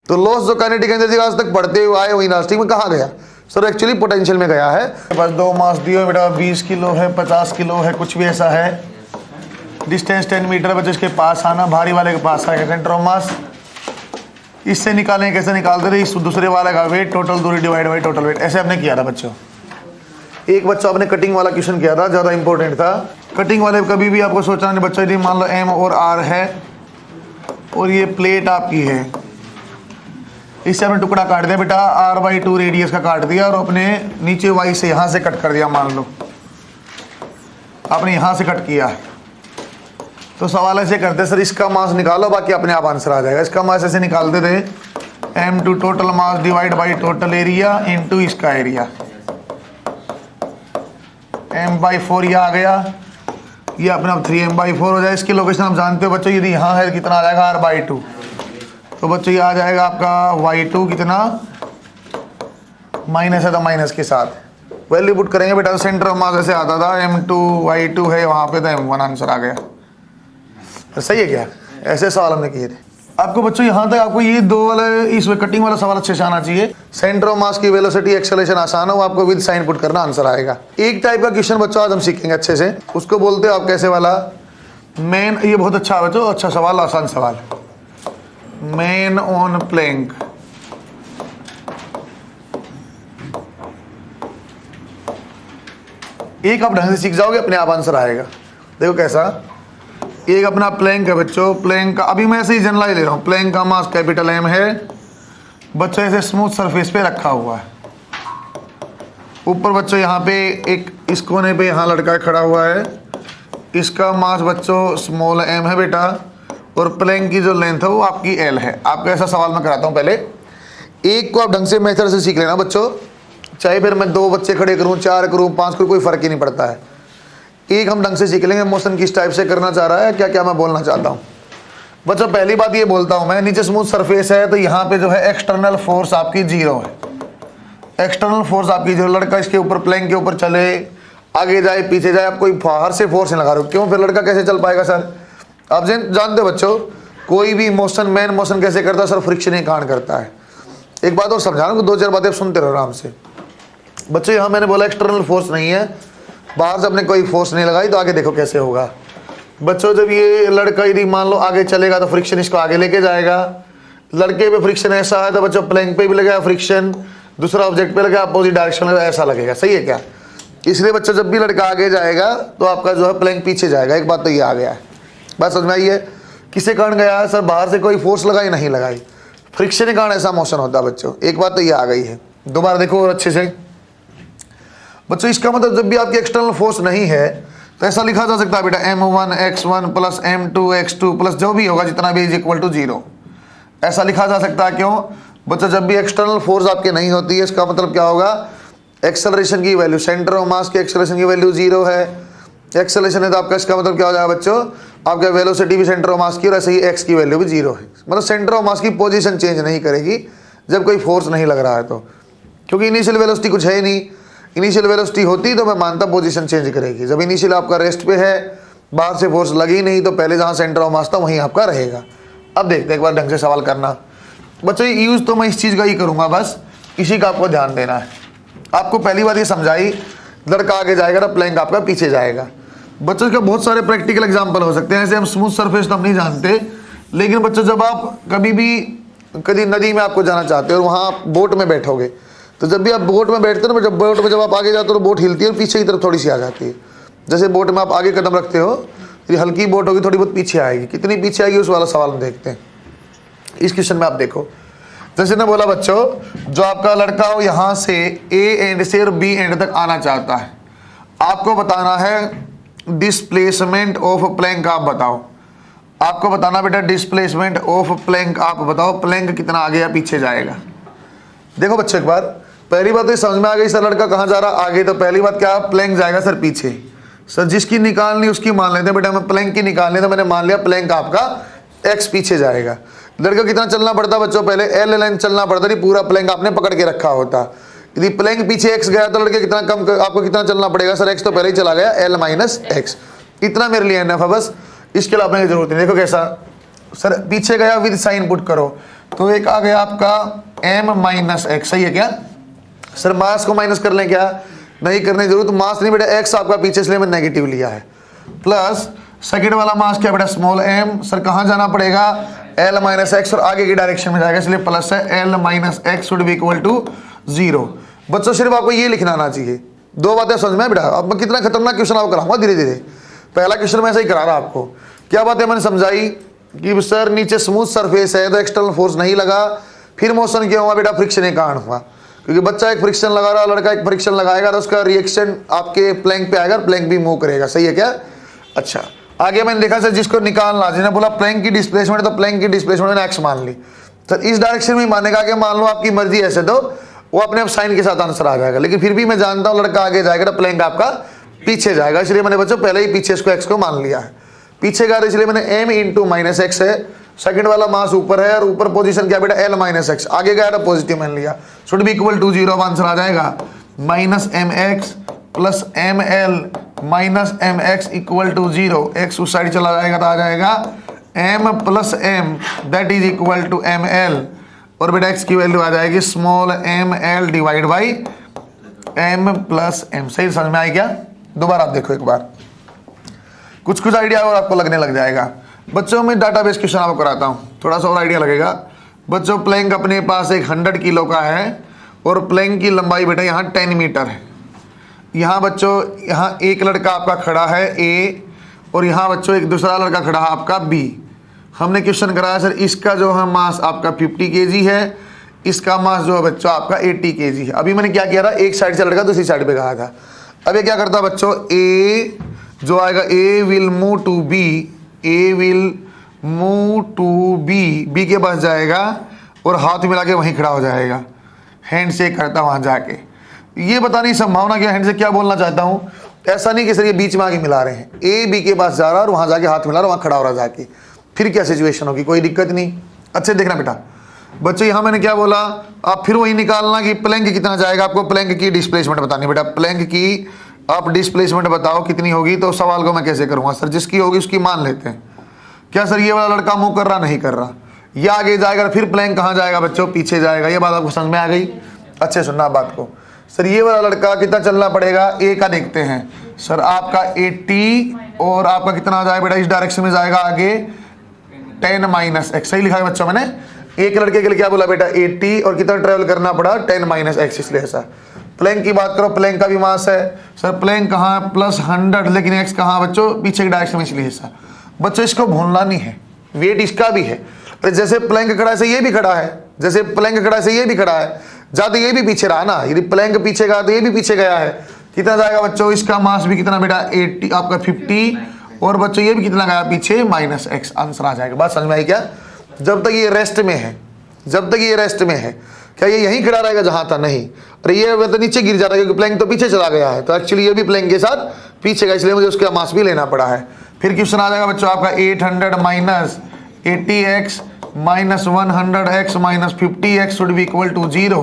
तो लॉस जो kinetic energy आज तक बढ़ते हुए आए वो इलास्टिक में कहाँ गया सर? एक्चुअली पोटेंशियल में गया है। बस दो मास दिए बेटा, 20 किलो है, 50 किलो है, कुछ भी ऐसा है। डिस्टेंस 10 मीटर बच्चे इसके पास आना, भारी वाले के पास आएगा सेंटर ऑफ मास। इससे निकालें, कैसे निकालते थे? इस दूसरे वाले का वेट, टोटल दूरी डिवाइड बाई टोटल वेट, ऐसे हमने किया था बच्चों। एक बच्चा आपने कटिंग वाला क्वेश्चन किया था, ज़्यादा इंपॉर्टेंट था। कटिंग वाले कभी भी आपको सोचना नहीं बच्चों, यदि मान लो एम और आर है और ये प्लेट आपकी है, इससे हमने टुकड़ा काट दिया बेटा, r/2 रेडियस का काट दिया और अपने नीचे y से यहाँ से कट कर दिया। मान लो आपने यहाँ से कट किया, तो सवाल ऐसे करते सर इसका मास निकालो, बाकी अपने आप आंसर आ जाएगा। इसका मास ऐसे निकालते थे, m2 total mass divide by total area into इसका एरिया, m/4 ये आ गया, ये अपने आप 3m/4 हो जाए। इसकी लोकेशन आप जानते हो बच्चों, यदि यहाँ है कितना आ जाएगा r/2, तो बच्चों ये आ जाएगा आपका y2 कितना, माइनस है तो माइनस के साथ वैल्यू पुट करेंगे बेटा। सेंटर ऑफ मास ऐसे आता था m2 y2 है वहाँ पे, तो m1 आंसर आ गया। तो सही है क्या? ऐसे सवाल हमने किए थे। आपको बच्चों यहाँ तक आपको ये दो वाले इसमें कटिंग वाला सवाल अच्छे से आना चाहिए। सेंटर ऑफ मास की वेलोसिटी एक्सेलरेशन आसान है, वो आपको विद साइन पुट करना आंसर आएगा। एक टाइप का क्वेश्चन बच्चों आज हम सीखेंगे अच्छे से, उसको बोलते हो आप कैसे वाला मेन। ये बहुत अच्छा है बच्चों, अच्छा सवाल, आसान सवाल। Man on plank. एक आप ढंग से सीख जाओगे, अपने आप आंसर आएगा। देखो कैसा, एक अपना प्लैंक है बच्चों, प्लैंक का अभी मैं ऐसे ही जनरलाइज ले रहा हूं। प्लैंक का मास कैपिटल एम है बच्चों, ऐसे स्मूथ सरफेस पे रखा हुआ है। ऊपर बच्चों यहाँ पे एक इस कोने पे यहाँ लड़का खड़ा हुआ है, इसका मास बच्चों स्मॉल एम है बेटा, और प्लैंक की जो लेंथ है वो आपकी एल है। आपको ऐसा सवाल मैं कराता हूँ, पहले एक को आप ढंग से मेथड से सीख लेना बच्चों, चाहे फिर मैं 2 बच्चे खड़े करूँ, 4 करूँ, 5 करूँ, कोई फर्क ही नहीं पड़ता है। एक हम ढंग से सीख लेंगे मोशन किस टाइप से करना चाह रहा है, क्या क्या मैं बोलना चाहता हूँ बच्चों। पहली बात ये बोलता हूँ मैं, नीचे स्मूथ सरफेस है तो यहाँ पे जो है एक्सटर्नल फोर्स आपकी 0 है। एक्सटर्नल फोर्स आपकी जो लड़का इसके ऊपर प्लैंक के ऊपर चले, आगे जाए पीछे जाए, आप कोई बाहर से फोर्स नहीं लगा रहे हो। क्यों? फिर लड़का कैसे चल पाएगा सर? आप जानते हो बच्चों, कोई भी मोशन मैन मोशन कैसे करता है सर? फ्रिक्शन ही कारण करता है। एक बात और समझा रहा हूँ, 2-4 बातें सुनते रहो आराम से बच्चों। यहाँ मैंने बोला एक्सटर्नल फोर्स नहीं है, बाहर से अपने कोई फोर्स नहीं लगाई, तो आगे देखो कैसे होगा बच्चों। जब ये लड़का यदि मान लो आगे चलेगा तो फ्रिक्शन इसको आगे लेके जाएगा। लड़के पे फ्रिक्शन ऐसा है तो बच्चों प्लैंक पे भी लगेगा फ्रिक्शन, दूसरा ऑब्जेक्ट पे लगेगा अपोजिट डायरेक्शन में, ऐसा लगेगा। सही है क्या? इसलिए बच्चों जब भी लड़का आगे जाएगा तो आपका जो है प्लैंक पीछे जाएगा। एक बात तो ये आ गया है, बात समझ में आई है? किसके कारण गया है सर? बाहर से कोई फोर्स लगाई नहीं लगाई, फ्रिक्शन के कारण ऐसा मोशन होता है बच्चों। एक बात तो ये आ गई है। दोबारा देखो और अच्छे से बच्चों, इसका मतलब जब भी आपकी एक्सटर्नल फोर्स नहीं है तो ऐसा लिखा जा सकता है बेटा, m1 x1 plus m2 x2 plus जो भी होगा जितना भी इक्वल टू 0, ऐसा लिखा जा सकता है। क्यों बच्चों? जब भी एक्सटर्नल फोर्स आपके नहीं होती है, इसका मतलब क्या होगा? एक्सेलरेशन की वैल्यू, सेंटर ऑफ मास की एक्सेलरेशन की वैल्यू 0 है। एक्सेलरेशन है तो आपका इसका मतलब क्या हो जाएगा बच्चों? आपका वेलोसिटी भी सेंटर ऑफ मास की और ऐसे ही एक्स की वैल्यू भी 0 है। मतलब सेंटर ऑफ मास की पोजीशन चेंज नहीं करेगी जब कोई फोर्स नहीं लग रहा है तो, क्योंकि इनिशियल वेलोसिटी कुछ है ही नहीं। इनिशियल वेलोसिटी होती तो मैं मानता पोजीशन चेंज करेगी। जब इनिशियल आपका रेस्ट पे है, बाहर से फोर्स लगी नहीं, तो पहले जहाँ सेंटर ऑफ मास था वहीं आपका रहेगा। अब देखते एक बार ढंग से सवाल करना बच्चों। यूज तो मैं इस चीज़ का ही करूँगा, बस इसी का आपको ध्यान देना है। आपको पहली बात ये समझाई, लड़का आगे जाएगा तो प्लैंक आपका पीछे जाएगा। बच्चों के बहुत सारे प्रैक्टिकल एग्जांपल हो सकते हैं। ऐसे हम स्मूथ सरफेस तो हम नहीं जानते, लेकिन बच्चों जब आप कभी नदी में आपको जाना चाहते हो और वहाँ आप बोट में बैठोगे, तो जब भी आप बोट में बैठते हो ना, जब बोट में जब आप आगे जाते हो तो बोट हिलती है और पीछे की तरफ थोड़ी सी आ जाती है। जैसे बोट में आप आगे कदम रखते हो, ये हल्की बोट होगी, थोड़ी बहुत पीछे आएगी। कितनी पीछे आएगी उस वाला सवाल में देखते हैं। इस क्वेश्चन में आप देखो, जैसे ने बोला बच्चों, जो आपका लड़का हो यहाँ से ए एंड से और बी एंड तक आना चाहता है, आपको बताना है डिस्प्लेसमेंट ऑफ प्लैंक। आप बताओ, आपको बताना बेटा डिस्प्लेसमेंट ऑफ प्लैंक। आप बताओ प्लैंक कितना आगे या पीछे जाएगा। देखो बच्चों एक बार, पहली बात तो समझ में आ गई सर, लड़का कहाँ जा रहा आगे, तो पहली बात क्या, प्लैंक जाएगा सर पीछे। सर जिसकी निकालनी उसकी मान लेते हैं बेटा, मैं प्लैंक की निकालनी तो मैंने मान लिया प्लैंक आपका एक्स पीछे जाएगा। लड़का कितना चलना पड़ता बच्चों? पहले एल लाइन चलना पड़ता, नहीं पूरा प्लैंक आपने पकड़ के रखा होता। यदि प्लैंक पीछे एक्स गया तो लड़के कितना कम आपको कितना चलना पड़ेगा सर? एक्स तो पहले ही चला गया, एल माइनस एक्स, इतना मेरे लिए एनफ है बस, इसके लिए आपने जरूरत नहीं। देखो कैसा सर, पीछे गया विद साइन पुट करो, तो एक आ गया आपका m माइनस एक्स, सही है क्या सर? मास को माइनस कर लें, क्या नहीं करने की जरूरत, मास नहीं बेटा x आपका पीछे इसलिए मैं नेगेटिव लिया है, प्लस सेकंड वाला मास क्या बेटा स्मॉल m, सर कहाँ जाना पड़ेगा l माइनस एक्स और आगे की डायरेक्शन में जाएगा इसलिए प्लस है, l minus x should be equal to 0। बच्चों सिर्फ आपको ये लिखना आना चाहिए, दो बातें समझ में बेटा। अब मैं कितना खतरनाक क्वेश्चन आपको कराऊंगा धीरे धीरे। पहला क्वेश्चन मैं ऐसे ही करा रहा आपको, क्या बातें मैंने समझाई कि सर नीचे स्मूथ सरफेस है तो एक्सटर्नल फोर्स नहीं लगा, फिर मोशन क्या हुआ बेटा फ्रिक्शन के कारण हुआ, क्योंकि बच्चा एक फ्रिक्शन लगा रहा, लड़का एक फ्रिक्शन लगाएगा तो उसका रिएक्शन आपके प्लैंक पे आएगा, प्लैंक भी मूव करेगा, सही है क्या? अच्छा आगे मैंने देखा सर जिसको निकालना, जिन्हें बोला प्लैंक की डिस्प्लेसमेंट तो प्लैंक की डिस्प्लेसमेंट एक्स मान ली, सर इस डायरेक्शन में मानेगा कि मान लो आपकी मर्जी ऐसे तो वो अपने आप साइन के साथ आंसर आ जाएगा, लेकिन फिर भी मैं जानता हूं लड़का आगे जाएगा तो प्लैंक आपका पीछे जाएगा, इसलिए मैंने बच्चों पहले ही पीछे इसको एक्स को मान लिया है, पीछे का इसलिए मैंने m इंटू माइनस एक्स है, सेकंड वाला मास ऊपर है और ऊपर पोजीशन क्या बेटा l माइनस एक्स, आगे गया था पॉजिटिव मान लिया, should be equal to 0, answer आ जाएगा minus M x plus m L minus M x equal to 0, x उस साइड चला जाएगा तो आ जाएगा m plus m that is equal to m l, और बेटा x की वैल्यू आ जाएगी small m l divide by m plus m. सही समझ में आई क्या? दोबारा आप देखो एक बार, कुछ कुछ आइडिया और आपको लगने लग जाएगा। बच्चों में डाटाबेस क्वेश्चन आपको कराता हूँ, थोड़ा सा और आइडिया लगेगा। बच्चों प्लैंक अपने पास एक 100 किलो का है और प्लैंक की लंबाई बेटा यहाँ 10 मीटर है। यहाँ बच्चों यहाँ एक लड़का आपका खड़ा है A और यहाँ बच्चों एक दूसरा लड़का खड़ा है आपका B। हमने क्वेश्चन कराया सर इसका जो है मास आपका 50 kg है, इसका मास जो है बच्चों आपका 80 kg है। अभी मैंने क्या किया था, एक साइड से लड़का दूसरी साइड पे गया था। अब ये क्या करता बच्चों, A जो आएगा A will move to B, A will move to B के पास जाएगा और हाथ मिला के वहीं खड़ा हो जाएगा, हैंड शेक करता वहाँ जाके। ये बताने की संभावना क्या, हैंड से क्या बोलना चाहता हूँ, ऐसा नहीं कि सर ये बीच में आके मिला रहे हैं, A B के पास जा रहा है और वहाँ जाके हाथ मिला रहा, वहाँ खड़ा हो रहा जाके, फिर क्या सिचुएशन होगी, कोई दिक्कत नहीं। अच्छे देखना बेटा बच्चे, यहाँ मैंने क्या बोला, आप फिर वही निकालना कि प्लैंक कितना जाएगा, आपको प्लैंक की डिस्प्लेसमेंट बतानी बेटा, प्लैंक की आप डिस्प्लेसमेंट बताओ कितनी होगी। तो सवाल को मैं कैसे करूँगा सर, जिसकी होगी उसकी मान लेते हैं। क्या सर ये वाला लड़का मूव कर रहा, नहीं कर रहा, ये आगे जाएगा, फिर प्लैंक कहाँ जाएगा बच्चों, पीछे जाएगा। ये बात आपको समझ में आ गई? अच्छे सुनना बात को। सर ये वाला लड़का कितना चलना पड़ेगा, A का देखते हैं सर, आपका 80 और आपका कितना आ जाएगा बेटा, इस डायरेक्शन में जाएगा आगे 10 माइनस एक्स। सही लिखा है बच्चों मैंने, एक लड़के के लिए क्या बोला बेटा 80 और कितना ट्रेवल करना पड़ा 10 माइनस एक्स, इसलिए ऐसा। प्लैंक की बात करो, प्लैंक का भी मास है सर, प्लैंक कहाँ है प्लस 100, लेकिन एक्स कहाँ बच्चों, पीछे की डायरेक्शन में, इसलिए ऐसा। बच्चों इसको भूलना नहीं है, वेट इसका भी है, जैसे प्लैंक खड़ा है से ये भी खड़ा है, जैसे प्लैंक खड़ा है से ये भी खड़ा है, ज्यादा ये भी पीछे रहा ना, यदि प्लैंक पीछे गया तो ये भी पीछे गया है। कितना जाएगा बच्चों, इसका मास भी कितना बेटा 80 आपका 50, और बच्चों ये भी कितना गया पीछे माइनस एक्स, आंसर आ जाएगा। बात समझ में आई क्या? जब तक ये रेस्ट में है, जब तक ये रेस्ट में है, क्या ये यहीं खड़ा रहेगा जहां था, नहीं, अरे ये तो नीचे गिर जाता है क्योंकि प्लैंक तो पीछे चला गया है, तो एक्चुअली ये भी प्लैंक के साथ पीछे गया, इसलिए मुझे उसका मास भी लेना पड़ा है। फिर क्वेश्चन आ जाएगा बच्चों आपका 800 minus 80x minus 100x minus 50x should be equal to 0,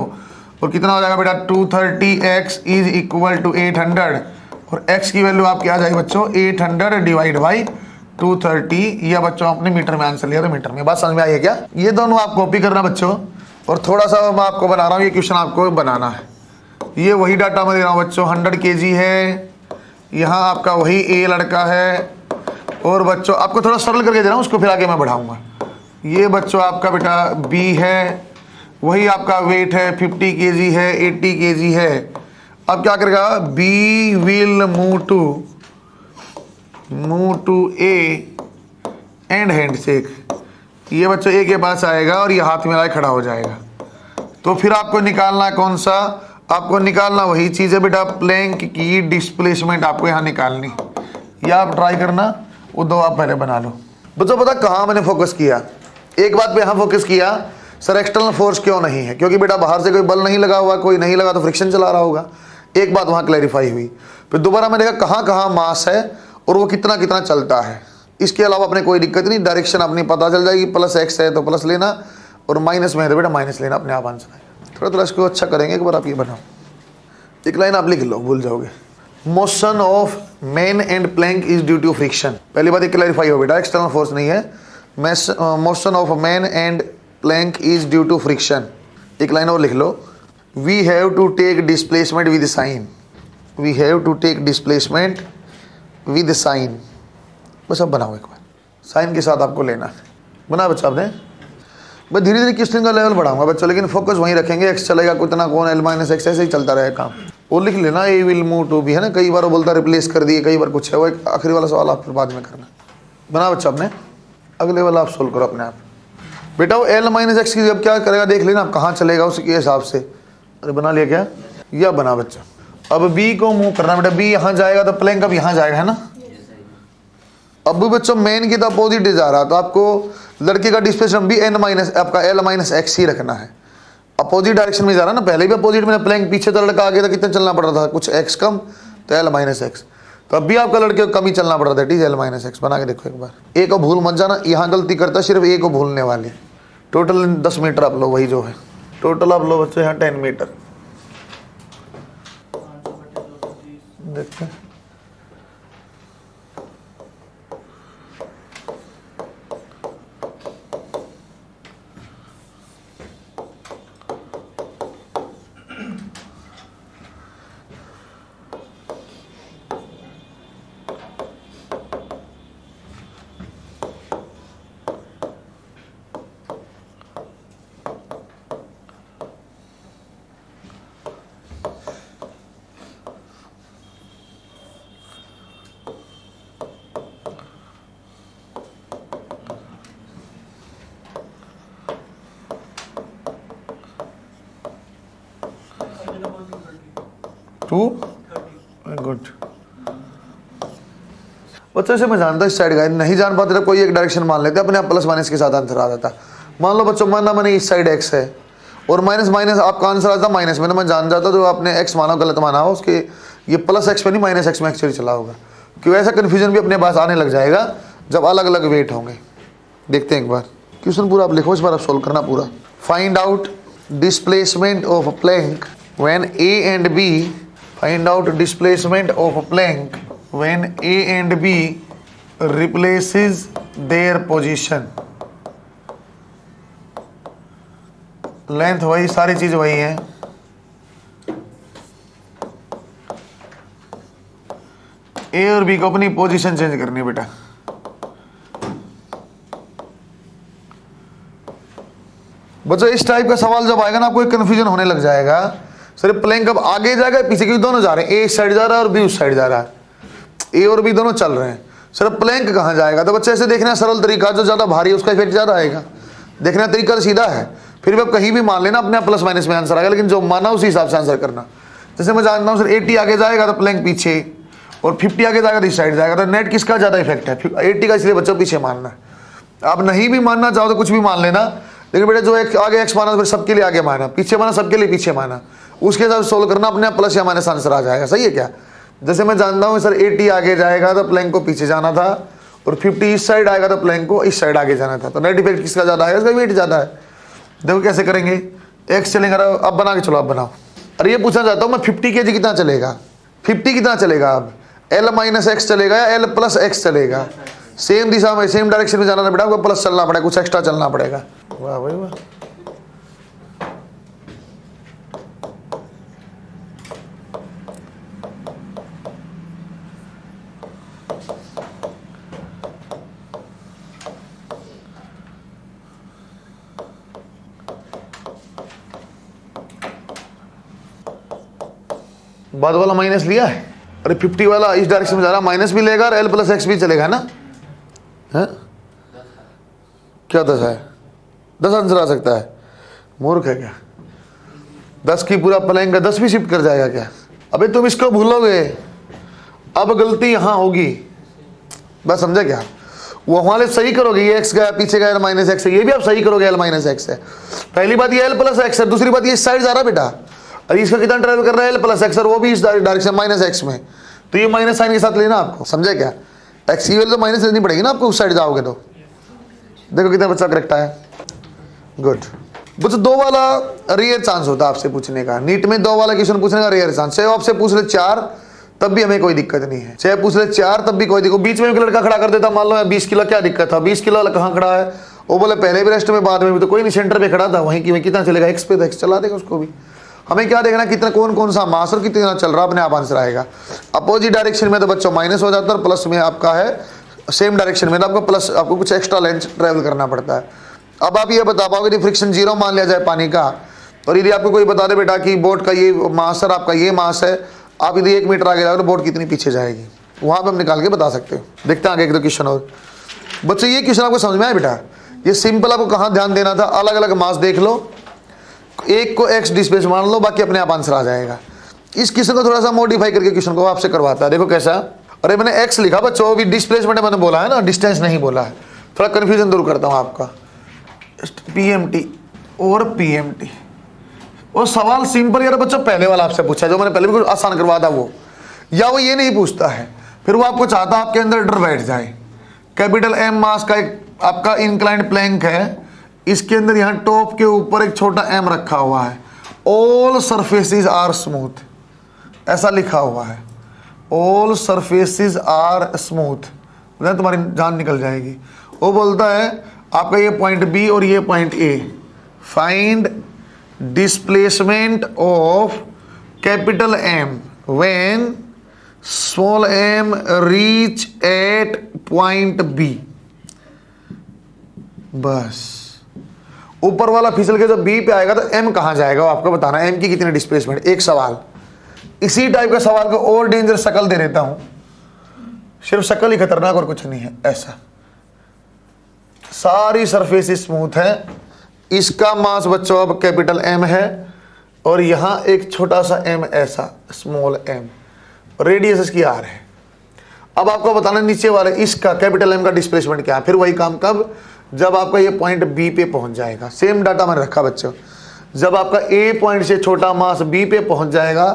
और कितना हो जाएगा बेटा 230x इज इक्वल टू 800, और x की वैल्यू आपकी आ जाएगी बच्चों 800 डिवाइड बाई 230, या बच्चों आपने मीटर में आंसर लिया तो मीटर में। बात समझ में आई है क्या? ये दोनों आप कॉपी करना बच्चों, और थोड़ा सा मैं आपको बना रहा हूँ, ये क्वेश्चन आपको बनाना है। ये वही डाटा मैं दे रहा हूँ बच्चों, 100 kg है, यहाँ आपका वही A लड़का है, और बच्चों आपको थोड़ा सरल करके दे रहा हूँ, उसको फिर आगे मैं बढ़ाऊंगा। ये बच्चों आपका बेटा B है, वही आपका वेट है 50 kg है, 80 kg है। अब क्या करेगा, B will move to A and hand shake. ये बच्चों A के पास आएगा और ये हाथ मिलाए खड़ा हो जाएगा। तो फिर आपको निकालना कौन सा, आपको निकालना वही चीज़ है बेटा, प्लैंक की डिस्प्लेसमेंट आपको यहाँ निकालनी, या आप ट्राई करना, वो दो आप पहले बना लो। बच्चों पता कहाँ मैंने फोकस किया, एक बात पे यहाँ फोकस किया सर, एक्सटर्नल फोर्स क्यों नहीं है, क्योंकि बेटा बाहर से कोई बल नहीं लगा हुआ, कोई नहीं लगा तो फ्रिक्शन चला रहा होगा, एक बात वहाँ क्लैरिफाई हुई। फिर दोबारा मैंने देखा कहाँ कहाँ मास है और वो कितना कितना चलता है, इसके अलावा अपने कोई दिक्कत नहीं, डायरेक्शन अपनी पता चल जाएगी, प्लस एक्स है तो प्लस लेना और माइनस में है तो बेटा माइनस लेना, अपने आप आंसर है। थोड़ा थोड़ा इसको अच्छा करेंगे, एक बार आप ये बनाओ, एक लाइन आप लिख लो, भूल जाओगे। Motion of man and plank is due to friction. पहली बात एक क्लैरिफाई हो बेटा, एक्सटर्नल फोर्स नहीं है, motion of man and plank is due to friction. एक लाइन और लिख लो, we have to take displacement with sign, we have to take displacement with sign. बस अब बनाओ एक बार, साइन के साथ आपको लेना है। बना बच्चा आपने? मैं धीरे धीरे क्वेश्चन का लेवल बढ़ाऊंगा बच्चों, लेकिन फोकस वहीं रखेंगे। एक्स चलेगा कितना, कौन एल माइनस एक्स, ऐसे ही चलता रहेगा काम। वो लिख लेना, ए विल मूव टू बी, है ना। कई बार वो बोलता रिप्लेस कर दिए, कई बार कुछ है। वो एक आखिरी वाला सवाल आप फिर बाद में करना। बना बच्चा आपने? अगले वाला आप सोल्व करो अपने आप। बेटा वो एल माइनस एक्स की जब क्या करेगा देख लेना, आप कहाँ चलेगा उसके हिसाब से। अरे बना लिया क्या? या बना बच्चा। अब बी को मूव करना बेटा, बी यहाँ जाएगा तो प्लैंक अब यहाँ जाएगा, है ना। अब भी बच्चों मेन की तो अपोजिट जा रहा, तो आपको लड़के का डिस्प्लेसमेंट भी एन माइनस आपका एल माइनस एक्स ही रखना है। अपोजिट डायरेक्शन में जा रहा ना, पहले भी अपोजिट में प्लैंक पीछे तो लड़का आगे था, कितना चलना पड़ रहा था, कुछ एक्स कम तो एल माइनस एक्स। तो अब भी आपका लड़के को कम ही चलना पड़ रहा था, टीज एल माइनस एक्स। बना के देखो एक बार, ए को भूल मत जाना, यहाँ गलती करता सिर्फ ए को भूलने वाली। टोटल 10 मीटर आप लो, वही जो है टोटल आप लो बच्चों, यहाँ 10 मीटर देखते हैं। गुड बच्चों से मैं जानता इस साइड का, नहीं जान पाते तो कोई एक डायरेक्शन मान लेते, अपने आप प्लस माइनस के साथ आंसर आ जाता। मान लो बच्चों माना मैंने इस साइड एक्स है और माइनस माइनस आपका आंसर आता माइनस में, मैं जान जाता जो आपने एक्स माना गलत माना हो, उसके ये प्लस एक्स में नहीं माइनस एक्स में एक्चुअली चला होगा। क्यों ऐसा कन्फ्यूजन भी अपने पास आने लग जाएगा जब अलग अलग वेट होंगे। देखते हैं एक बार क्वेश्चन पूरा आप लिखो, इस बार आप सोल्व करना पूरा। Find out displacement of plank when A and B, find out displacement of plank when A and B replaces their position. Length वही, सारी चीज वही है। ए और बी को अपनी पोजीशन चेंज करनी है बेटा। बच्चों इस टाइप का सवाल जब आएगा ना आपको कंफ्यूजन होने लग जाएगा, सिर्फ प्लैंक अब आगे जाएगा पीछे, क्योंकि दोनों जा रहे हैं, ए इस साइड जा रहा है और बी उस साइड जा रहा है, ए और बी दोनों चल रहे हैं, सिर्फ प्लैंक कहाँ जाएगा। तो बच्चे ऐसे देखना सरल तरीका, जो ज्यादा भारी है उसका इफेक्ट ज्यादा आएगा। देखना तरीका सीधा है, फिर भी आप कहीं भी मान लेना अपने आप प्लस माइनस में आंसर आएगा, लेकिन जो माना उसी हिसाब से आंसर करना। जैसे मैं जानता हूँ सर 80 आगे जाएगा तो प्लैंक पीछे, और 50 आगे जाएगा तो इस साइड जाएगा, तो नेट किसका ज्यादा इफेक्ट है? 80 का, इसलिए बच्चों पीछे मानना है। आप नहीं भी मानना चाहो तो कुछ भी मान लेना, लेकिन बेटा जो एक आगे एक्स माना फिर सबके लिए आगे माना, पीछे माना सबके लिए पीछे माना, उसके साथ सोल्व करना, अपने आप प्लस या माइनस आंसर आ जाएगा। सही है क्या? जैसे मैं जानता हूँ सर 80 आगे जाएगा तो प्लैंक को पीछे जाना था, और 50 इस साइड आएगा तो प्लैंक को इस साइड आगे जाना था, तो नेट इफेक्ट किसका ज्यादा आएगा? इसका वेट ज्यादा है। देखो कैसे करेंगे, एक्स चलेगा, अब बना के चलो, आप बनाओ। अरे ये पूछना चाहता हूँ मैं 50 kg कितना चलेगा? 50 कितना चलेगा? अब एल माइनस एक्स चलेगा या एल प्लस एक्स चलेगा? सेम दिशा में सेम डायरेक्शन में जाना बेटा, आपको प्लस चलना पड़ेगा, कुछ एक्स्ट्रा चलना पड़ेगा। वाह भाई वाह। बाद वाला माइनस लिया है, अरे 50 वाला इस डायरेक्शन में जा रहा, माइनस भी लेगा और एल प्लस एक्स भी चलेगा ना, है? क्या 10 है? 10 आंसर आ सकता है? मूर्ख है क्या? 10 की पूरा प्लैंक का 10 भी शिफ्ट कर जाएगा क्या? अबे तुम इसको भूलोगे, अब गलती यहाँ होगी, बस समझे क्या? वो वाले सही करोगे, ये एक्स गया पीछे गया, एल माइनस एक्स है, ये भी आप सही करोगे, एल माइनस एक्स है। पहली बात ये एल प्लस एक्स है, दूसरी बात ये इस साइड जा रहा है बेटा, और इसका कितना ट्रेवल कर रहा है? एल प्लस एक्स, और वो भी इस डायरेक्शन माइनस एक्स में, तो ये माइनस साइन के साथ लेना आपको, समझे क्या? एक्स की वैल्यू तो माइनस लेनी पड़ेगी ना आपको, उस साइड जाओगे तो। देखो कितना बच्चा करेक्ट है, गुड। बच्चा 2 वाला रेयर चांस होता है आपसे पूछने का, नीट में 2 वाला क्वेश्चन पूछने का रेयर चांस। चाहे आपसे पूछ ले 4 तब भी हमें कोई दिक्कत नहीं है, चाहे पूछ ले 4 तब भी कोई दिक्कत। बीच में एक लड़का खड़ा कर देता, मान लो 20 किलो, क्या दिक्कत था? 20 किलो वाला कहाँ खड़ा है वो बोले पहले भी रेस्ट में बाद में भी, तो कोई नहीं, सेंटर पे खड़ा था वहीं की वहीं, कितना चलेगा एक्स पे, तो एक्स चला देगा उसको भी। हमें क्या देखना कितना कौन कौन सा मास और कितना चल रहा, अपने आप आंसर आएगा। अपोजिट डायरेक्शन में तो बच्चों माइनस हो जाता है, और प्लस में आपका है सेम डायरेक्शन में तो आपको प्लस, आपको कुछ एक्स्ट्रा लेंथ ट्रेवल करना पड़ता है। अब आप ये बता पाओगे यदि फ्रिक्शन 0 मान लिया जाए पानी का, और यदि आपको कोई बता दे बेटा कि बोट का ये मास और आपका ये मास है, आप यदि 1 मीटर आगे जाओगे तो बोट कितनी पीछे जाएगी, वहाँ पे हम निकाल के बता सकते हो। देखते हैं आगे एक दो क्वेश्चन और। बच्चों ये क्वेश्चन आपको समझ में आया बेटा? ये सिंपल, आपको कहाँ ध्यान देना था, अलग अलग मास देख लो, एक को एक्स डिस्प्लेस मान लो, बाकी अपने आप आंसर आ जाएगा। इस क्वेश्चन को थोड़ा सा मॉडिफाई करके क्वेश्चन को आपसे करवाता है। देखो कैसा, अरे मैंने एक्स लिखा बच्चों, अभी डिस्प्लेसमेंट मैंने बोला है ना, डिस्टेंस नहीं बोला है। थोड़ा कन्फ्यूजन दूर करता हूँ आपका, पीएमटी और पीएमटी। वो सवाल सिंपल यार बच्चों पहले वाला आपसे पूछा, जो मैंने पहले भी कुछ आसान करवा था वो, या वो ये नहीं पूछता है, फिर वो आपको चाहता आपके अंदर डर बैठ जाए। कैपिटल एम मास का एक आपका इंक्लाइंड प्लैंक है, इसके अंदर यहाँ टॉप के ऊपर एक छोटा एम रखा हुआ है, ऑल सरफेसेस आर स्मूथ, ऐसा लिखा हुआ है, ऑल सरफेसेस आर स्मूथ, तुम्हारी जान निकल जाएगी। वो बोलता है आपका ये पॉइंट बी और ये point A, find displacement of capital M when small M reach at point B. बस ऊपर वाला फिसल के जब बी पे आएगा तो एम कहां जाएगा वो आपको बताना, एम की कितनी डिस्प्लेसमेंट। एक सवाल, इसी टाइप का सवाल को और डेंजर शक्ल दे देता हूं, सिर्फ शक्ल ही खतरनाक और कुछ नहीं है। ऐसा सारी सरफेस स्मूथ है, इसका मास बच्चों अब कैपिटल एम है, और यहां एक छोटा सा एम ऐसा स्मॉल एम, रेडियस इसकी आर है। अब आपको बताना नीचे वाले इसका कैपिटल एम का डिस्प्लेसमेंट क्या है। फिर वही काम कब, जब आपका ये पॉइंट बी पे पहुंच जाएगा। सेम डाटा मैंने रखा बच्चों, जब आपका ए पॉइंट से छोटा मास बी पे पहुंच जाएगा,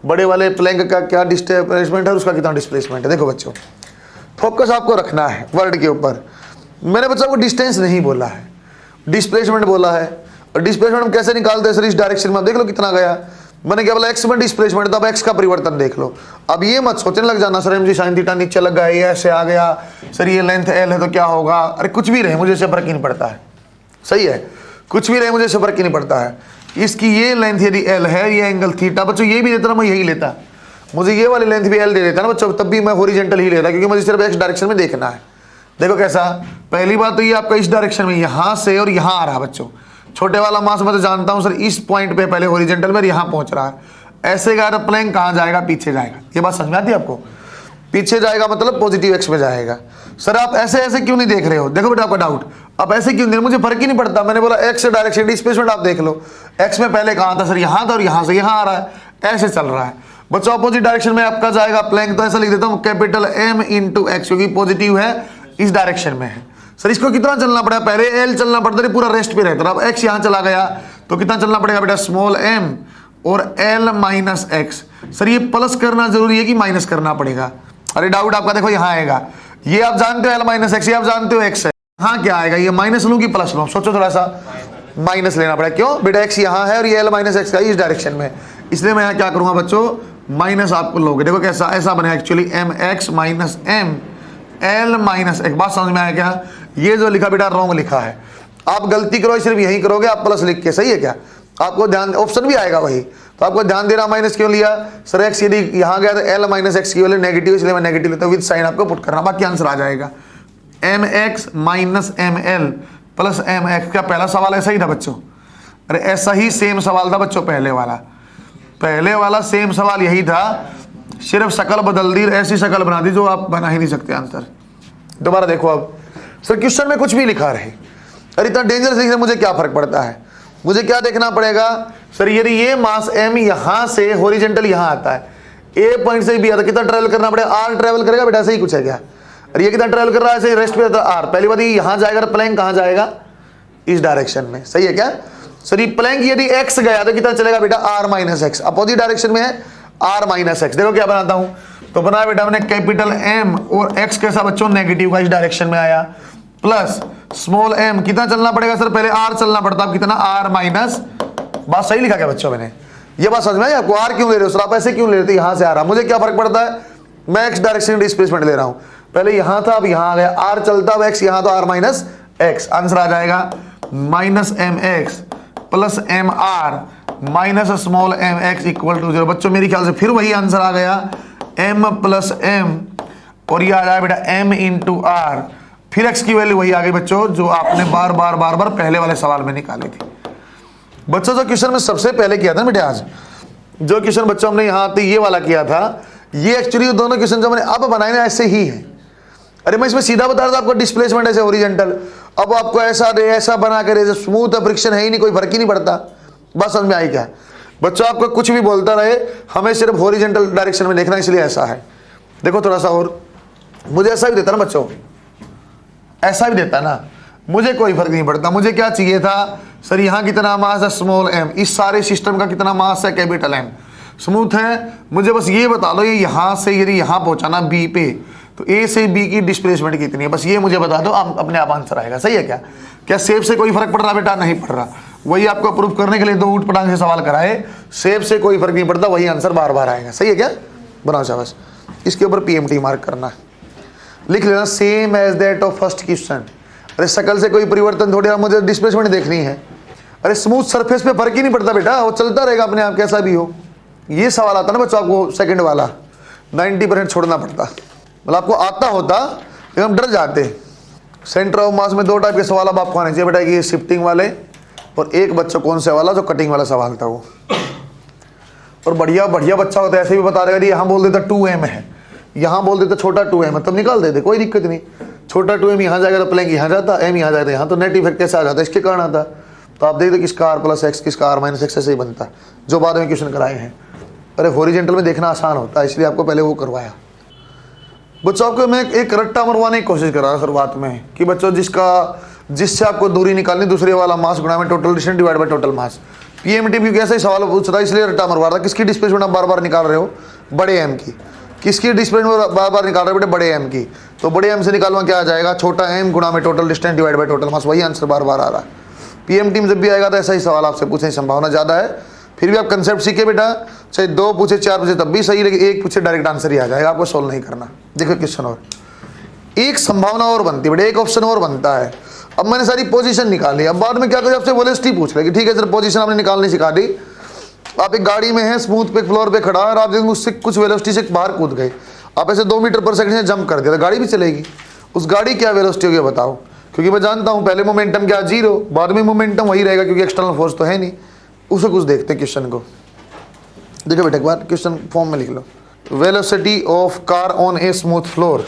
बड़े वाले प्लैंक का क्या डिस्प्लेसमेंट है, उसका कितना डिस्प्लेसमेंट है। देखो बच्चों फोकस आपको रखना है वर्ड के ऊपर। मैंने बच्चों को डिस्टेंस नहीं बोला है, डिस्प्लेसमेंट बोला है। और डिस्प्लेसमेंट हम कैसे निकालते हैं सर, इस डायरेक्शन में देख लो कितना गया। मैंने क्या बोला, एक्स में डिस्प्लेसमेंट, तो अब एक्स का परिवर्तन देख लो। अब ये मत सोचने लग जाना sir M G sine theta नीचे लग गया, ये ऐसे आ गया, सर ये लेंथ एल है तो क्या होगा। अरे कुछ भी रहे मुझे इससे फर्क ही नहीं पड़ता है, सही है, कुछ भी रहे मुझे इससे फर्क ही नहीं पड़ता है। इसकी ये लेंथ यदि एल है, ये एंगल थीटा, बच्चों ये भी देता ना मैं यही लेता, मुझे ये वाली लेंथ भी एल दे देता ना बच्चों, तब भी मैं हॉरिजॉन्टल ही लेता, क्योंकि मुझे सिर्फ एक्स डायरेक्शन में देखना है। देखो कैसा, पहली बात तो ये आपका इस डायरेक्शन में यहां से और यहां आ रहा बच्चों, छोटे वाला मास मैं तो जानता हूं सर इस पॉइंट पे पहले हॉरिजॉन्टल में यहां पहुंच रहा है, ऐसे गा प्लैंक कहां जाएगा, पीछे जाएगा। ये बात समझ में आती है आपको, पीछे जाएगा मतलब पॉजिटिव एक्स में जाएगा। सर आप ऐसे ऐसे क्यों नहीं देख रहे हो, देखो बेटा आपका डाउट, आप ऐसे क्यों नहीं, मुझे फर्क ही नहीं पड़ता। मैंने बोला एक्स डायरेक्शन डिस्प्लेसमेंट आप देख लो, एक्स में पहले कहां था सर, यहां था, और यहां से यहां आ रहा है, ऐसे चल रहा है बच्चों। अपोजिट डायरेक्शन में आपका जाएगा प्लैंक, तो ऐसा लिख देता हूं कैपिटल एम इंटू एक्स, क्योंकि पॉजिटिव है इस डायरेक्शन में है। सर इसको कितना चलना पड़ा, पहले एल चलना पड़ता है, पूरा रेस्ट पे रहता। अब एक्स यहां चला गया तो कितना चलना पड़ेगा बेटा, स्मॉल एम और एल माइनस एक्स। सर ये प्लस करना जरूरी है कि माइनस करना पड़ेगा। अरे डाउट आपका देखो यहां आएगा, ये आप जानते हो एल माइनस एक्स, ये आप जानते हो एक्स है, हाँ क्या आएगा, ये माइनस लूं कि प्लस लूं, सोचो थोड़ा सा, माइनस लेना पड़ेगा। क्यों बेटा, एक्स यहां है और ये एल माइनस एक्स का इस डायरेक्शन में, इसलिए मैं यहां क्या करूंगा बच्चों, माइनस आपको लोगे। देखो कैसा, ऐसा बना actually M X minus M L minus एक। बात समझ में आया क्या, ये जो लिखा बेटा रॉन्ग लिखा है, आप गलती करो सिर्फ यही करोगे, आप प्लस लिख के, सही है क्या, आपको ध्यान, ऑप्शन भी आएगा वही, तो आपको ध्यान देना। माइनस क्यों लिया सर, एक्स यदि यहां गया तो एल माइनस एक्स की वैल्यू नेगेटिव, इसलिए मैं नेगेटिव लेता हूं, विद साइन आपको पुट करना, बाकी आंसर आ जाएगा M X minus M L plus M X. क्या पहला सवाल ऐसा ही था बच्चों, अरे ऐसा ही सेम सवाल था बच्चों, पहले वाला सेम सवाल यही था, सिर्फ शक्ल बदल दी, ऐसी शक्ल बना दी जो आप बना ही नहीं सकते आंसर। दोबारा देखो अब, सर क्वेश्चन में कुछ भी लिखा रहे, अरे इतना डेंजरस लिखने मुझे क्या फर्क पड़ता है, मुझे क्या देखना पड़ेगा सर, यदि ये मास m यहां से हॉरिजॉन्टल यहां आता है, ए पॉइंट से भी आता है, कितना ट्रेवल करना पड़ेगा, आर ट्रेवल करेगा बेटा, सही कुछ है क्या, अरे ये कितना ट्रेवल कर रहा है, ऐसे रेस्ट पे आर। पहली बात ये यहां जाएगा तो प्लैंक कहां जाएगा, इस डायरेक्शन में, सही है क्या सर। ये प्लैंक यदि x गया तो कितना चलेगा बेटा, r minus x, opposite direction में है r माइनस एक्स। देखो क्या बनाता हूं, तो बनाया बेटा मैंने कैपिटल M और x कैसा बच्चों, नेगेटिव का इस डायरेक्शन में आया, प्लस स्मॉल m, कितना चलना पड़ेगा सर, पहले r चलना पड़ता, कितना r माइनस, बात सही लिखा क्या बच्चों मैंने, ये बात समझ में आई आपको, r क्यों ले रहे हो सर, आप ऐसे क्यों ले रहे थे, यहां से आ रहा, मुझे क्या फर्क पड़ता है, मैं x डायरेक्शन डिस्प्लेसमेंट ले रहा हूं, पहले यहां था अब यहां आ गया, r चलता, अब x यहां तो r माइनस एक्स, आंसर आ जाएगा minus M x plus M R minus small M x equal to 0। बच्चों मेरे ख्याल से फिर वही आंसर आ गया, m प्लस एम और ये आ जाएगा बेटा m इंटू आर, फिर x की वैल्यू वही आ गई बच्चों जो आपने बार बार पहले वाले सवाल में निकाली थी। बच्चों जो क्वेश्चन में सबसे पहले किया था ना बेटे, आज जो क्वेश्चन बच्चों हमने यहाँ आते ये वाला किया था, ये एक्चुअली दोनों क्वेश्चन जो मैंने अब बनाए ना ऐसे ही है। अरे मैं इसमें सीधा बता रहा था आपको डिस्प्लेसमेंट ऐसे ओरिजेंटल, अब आपको ऐसा दे ऐसा बना करे, स्मूथ फ्रिक्शन है ही नहीं, कोई फर्क ही नहीं पड़ता। बस समझ में आई क्या बच्चों, आपको कुछ भी बोलता रहे हमें सिर्फ हॉरिजॉन्टल डायरेक्शन में देखना, इसलिए ऐसा है। देखो थोड़ा सा और मुझे ऐसा भी देता ना बच्चों, ऐसा भी देता ना, मुझे कोई फर्क नहीं पड़ता। मुझे क्या चाहिए था सर, यहाँ कितना मास है स्मॉल एम, इस सारे सिस्टम का कितना मास है कैपिटल एम, स्मूथ है, मुझे बस ये बता दो ये यहाँ से यदि यहाँ पहुँचाना बी पे तो ए से बी की डिस्प्लेसमेंट कितनी है, बस ये मुझे बता दो, आप अपने आप आंसर आएगा। सही है क्या? क्या सेब से कोई फर्क पड़ रहा बेटा? नहीं पड़ रहा। वही आपको प्रूफ करने के लिए दो ऊट पटांग से सवाल कराए, सेब से कोई फर्क नहीं पड़ता, वही आंसर बार बार आएगा। सही है क्या? बनाओ शाबाश। इसके ऊपर पीएमटी मार्क करना, लिख लेना same as that of first question. अरे शकल से कोई परिवर्तन थोड़ी, मुझे डिस्प्लेसमेंट देखनी है। अरे स्मूथ सरफेस पे फर्क ही नहीं पड़ता बेटा, वो चलता रहेगा अपने आप कैसा भी हो। ये सवाल आता ना बच्चों आपको सेकंड वाला, 90% छोड़ना पड़ता, मतलब आपको आता होता लेकिन हम डर जाते। सेंटर ऑफ मास में दो टाइप के सवाल अब आपको आने चाहिए बेटा, ये शिफ्टिंग वाले और एक बच्चों कौन से वाला जो कटिंग वाला सवाल था वो। और बढ़िया बढ़िया बच्चा होता है ऐसे भी बता देगा, यहाँ बोल देता 2m है, यहाँ बोल देता छोटा 2m है, तब निकाल देते, कोई दिक्कत नहीं। छोटा 2m यहाँ जाएगा तो प्लैंक यहाँ जाता, m यहाँ जाएगा यहाँ, तो नेट इफेक्ट कैसे आ जाता है, इसके कारण आता। तो आप देखते किसका r प्लस एक्स किसका r माइनस एक्स ऐसे ही बनता, जो बाद में क्वेश्चन कराए हैं। अरे हॉरिजॉन्टल में देखना आसान होता है, इसलिए आपको पहले वो करवाया। बच्चों आपको मैं एक रट्टा मरवाने की कोशिश कर रहा शुरुआत में कि बच्चों जिससे आपको दूरी निकालनी, दूसरे वाला मास गुणा में total distance divide by total mass. PMT भी कैसे सवाल पूछ रहा है, इसलिए रट्टा मरवा रहा। किसकी डिस्प्लेसमेंट आप बार बार निकाल रहे हो? बड़े एम की। किसकी डिस्प्लेसमेंट बार बार निकाल रहे हो बेटे? बड़े एम की। तो बड़े एम से निकालना क्या आ जाएगा? छोटा एम गुणा में total distance divide by total mass, वही आंसर बार बार आ रहा है। पीएमटी में जब भी आएगा तो ऐसा ही सवाल आपसे पूछने की संभावना ज़्यादा है। फिर भी आप कंसेप्ट सीखे बेटा, चाहे 2 पूछे 4 पूछे तब भी सही, लेकिन 1 पूछे डायरेक्ट आंसर ही आ जाएगा, आपको सोल्व नहीं करना। देखो क्वेश्चन और एक संभावना और बनती है बेटा, एक ऑप्शन और बनता है। अब मैंने सारी पोजीशन निकाली, अब बाद में क्या करें आपसे वेलोसिटी पूछ लेगी। ठीक है सर, पोजीशन आपने निकालनी सिखा दी। आप एक गाड़ी में हैं, स्मूथ पे फ्लोर पे खड़ा है और आप उससे कुछ वेलोसिटी से बाहर कूद गए, आप ऐसे 2 मीटर पर सेकंड से जंप कर दिया, तो गाड़ी भी चलेगी। उस गाड़ी क्या वेलोसिटी होगी बताओ? क्योंकि मैं जानता हूँ पहले मोमेंटम क्या 0, बाद में मोमेंटम वही रहेगा क्योंकि एक्सटर्नल फोर्स तो है नहीं। उसे कुछ देखते हैं क्वेश्चन को। देखो बेटा एक बार क्वेश्चन फॉर्म में लिख लो, velocity of car on a smooth floor.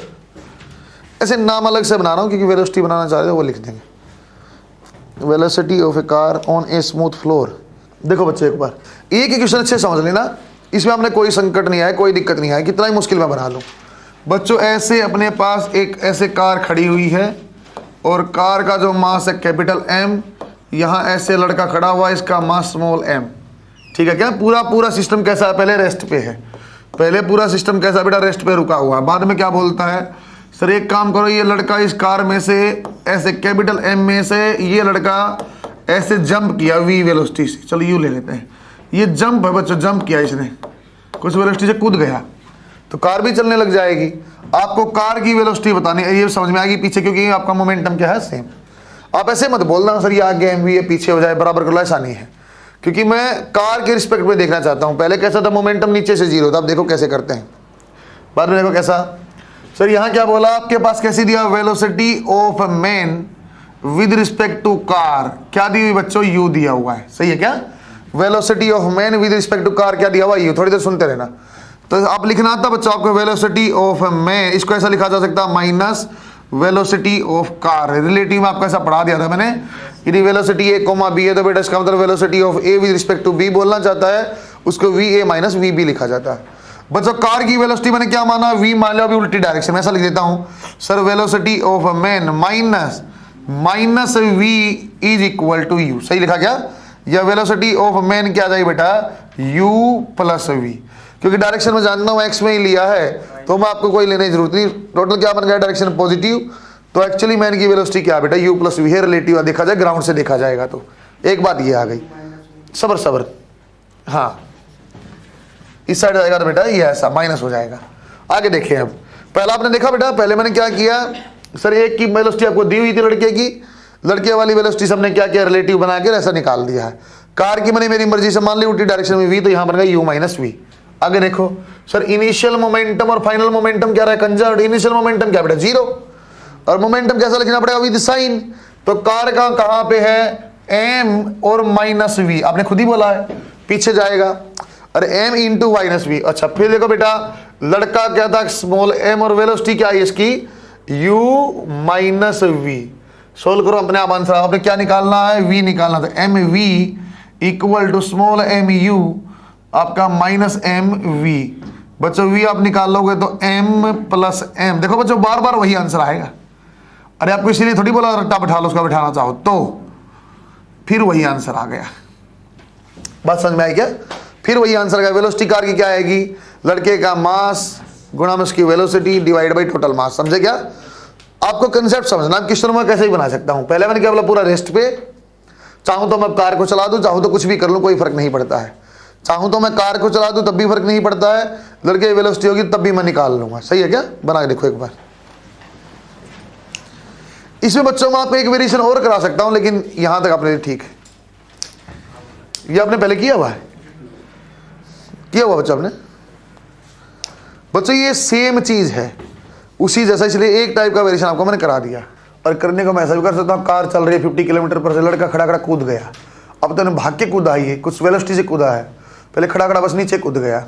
ऐसे नाम अलग से बना रहा हूँ क्योंकि वेलोसिटी बनाना चाह रहे हो, वो लिख देंगे velocity of A car on a smooth floor. देखो बच्चे एक बार एक ही क्वेश्चन अच्छे समझ लेना, इसमें हमने कोई संकट नहीं आया, कोई दिक्कत नहीं आई, कितना ही मुश्किल मैं बना लूँ। बच्चों ऐसे अपने पास एक ऐसे कार खड़ी हुई है और कार का जो मास है कैपिटल M, यहाँ ऐसे लड़का खड़ा हुआ है, इसका मास स्मॉल m। ठीक है क्या? पूरा सिस्टम कैसा है? पहले रेस्ट पे है, पहले पूरा सिस्टम कैसा बेटा? रेस्ट पे रुका हुआ। बाद में क्या बोलता है सर, एक काम करो, ये लड़का इस कार में से ऐसे कैपिटल M में से ये लड़का ऐसे जंप किया v वेलोसिटी से, चलो यू ले लेते हैं, ये जंप है बच्चों, जंप किया इसने, कुछ वेलोसिटी से कूद गया, तो कार भी चलने लग जाएगी। आपको कार की वेलोसिटी बतानी है, ये समझ में आएगी पीछे, क्योंकि आपका मोमेंटम क्या है? सेम। आप ऐसे मत बोलना सर ये आगे एम है पीछे हो जाए, बराबर कर लो, ऐसा नहीं है, क्योंकि मैं कार के रिस्पेक्ट में देखना चाहता हूँ। पहले कैसा था? मोमेंटम नीचे से 0 था, अब देखो कैसे करते हैं। बाद में देखो कैसा सर, यहाँ क्या बोला आपके पास? कैसी दिया? Velocity of man with respect to car, क्या दी हुई बच्चों? यू दिया हुआ है। सही है क्या? Velocity of man with respect to car क्या दिया हुआ? यू। थोड़ी देर सुनते रहना। तो आप लिखना था बच्चों आपको वेलोसिटी ऑफ मैन, इसको ऐसा लिखा जा सकता है minus velocity of car. Relative में आपको ऐसा पढ़ा दिया था मैंने, यदि वेलोसिटी ए कोमा बी है तो बेटा इसका मतलब velocity of A with respect to B बोलना चाहता है, उसको V A minus V B लिखा जाता है। बच्चों कार की वेलोसिटी मैंने क्या माना? वी मान लिया, अभी उल्टी डायरेक्शन में ऐसा लिख देता हूं sir, velocity of man minus V is equal to U. सही लिखा क्या? या वेलोसिटी ऑफ मैन क्या आ जाएगी बेटा? यू प्लस वी, क्योंकि डायरेक्शन में जानता हूँ एक्स में ही लिया है तो मैं आपको कोई लेने की जरूरत नहीं। टोटल क्या बन गया? डायरेक्शन पॉजिटिव, तो एक्चुअली मैन की वेलोसिटी क्या बेटा? यू प्लस वी है। रिलेटिव देखा जाए, ग्राउंड से देखा जाएगा तो एक बात ये आ गई। सबर हाँ, इस साइड जाएगा तो बेटा ये ऐसा माइनस हो जाएगा। आगे देखिए, अब पहला आपने देखा बेटा, पहले मैंने क्या किया सर, एक की वेलोसिटी आपको दी हुई थी लड़के की, लड़के वाली वेलोसिटी से हमने क्या किया, रिलेटिव बना के ऐसा निकाल दिया है। कार की मैंने मेरी मर्जी से मान ली उल्टी डायरेक्शन में v, तो यहां बन गया u माइनस वी। आगे देखो सर, इनिशियल मोमेंटम और फाइनल मोमेंटम क्या रहा है, कंजर्व्ड। इनिशियल मोमेंटम क्या बेटा, 0, और मोमेंटम कैसा लिखना पड़ेगा, विद साइन। तो कार का कहां पे है, m और माइनस v, आपने खुद ही बोला है, पीछे जाएगा, अरे m इंटू माइनस वी। अच्छा फिर देखो बेटा, लड़का क्या था, स्मॉल m, और वेलोसिटी क्या है इसकी, u माइनस वी। सोल्व करो अपने आप आंसर, आपने क्या निकालना है, v निकालना था, M V equal to small M U आपका माइनस एम वी। बच्चों v आप निकाल लोगे तो m प्लस m, देखो बच्चों बार बार वही आंसर आएगा। अरे आपको इसीलिए थोड़ी बोला रट्टा बैठा लो, उसका बैठाना चाहो तो फिर वही आंसर आ गया। बात समझ में आई क्या, फिर वही आंसर का वेलोसिटी कार की क्या आएगी, लड़के का मास गुणा में उसकी velocity divide by total mass. समझे क्या, आपको कंसेप्ट समझना, क्वेश्चन में कैसे ही बना सकता हूं। पहले मैंने क्या बोला, पूरा रेस्ट पे, चाहूं तो मैं कार को चला दूं, चाहूं तो कुछ भी कर लूं, कोई फर्क नहीं पड़ता है। चाहूं तो मैं कार को चला दूं तब भी फर्क नहीं पड़ता है, लड़के की वेलोसिटी होगी तब भी मैं निकाल लूंगा। सही है क्या, बना के देखो एक बार। इसमें बच्चों में आपको एक वेरिएशन और करा सकता हूं, लेकिन यहां तक आपने ठीक है, ये आपने पहले किया हुआ है, किया हुआ बच्चों आपने। बच्चों ये सेम चीज है उसी जैसा, इसलिए एक टाइप का वेरिएशन आपको मैंने करा दिया। और करने को मैं ऐसा भी कर सकता हूँ, कार चल रही है 50 किलोमीटर पर से, लड़का खड़ा खड़ा कूद गया। अब तो भाग के कूदा ही है, कुछ वेलोसिटी से कूदा है, पहले खड़ा खड़ा बस नीचे कूद गया,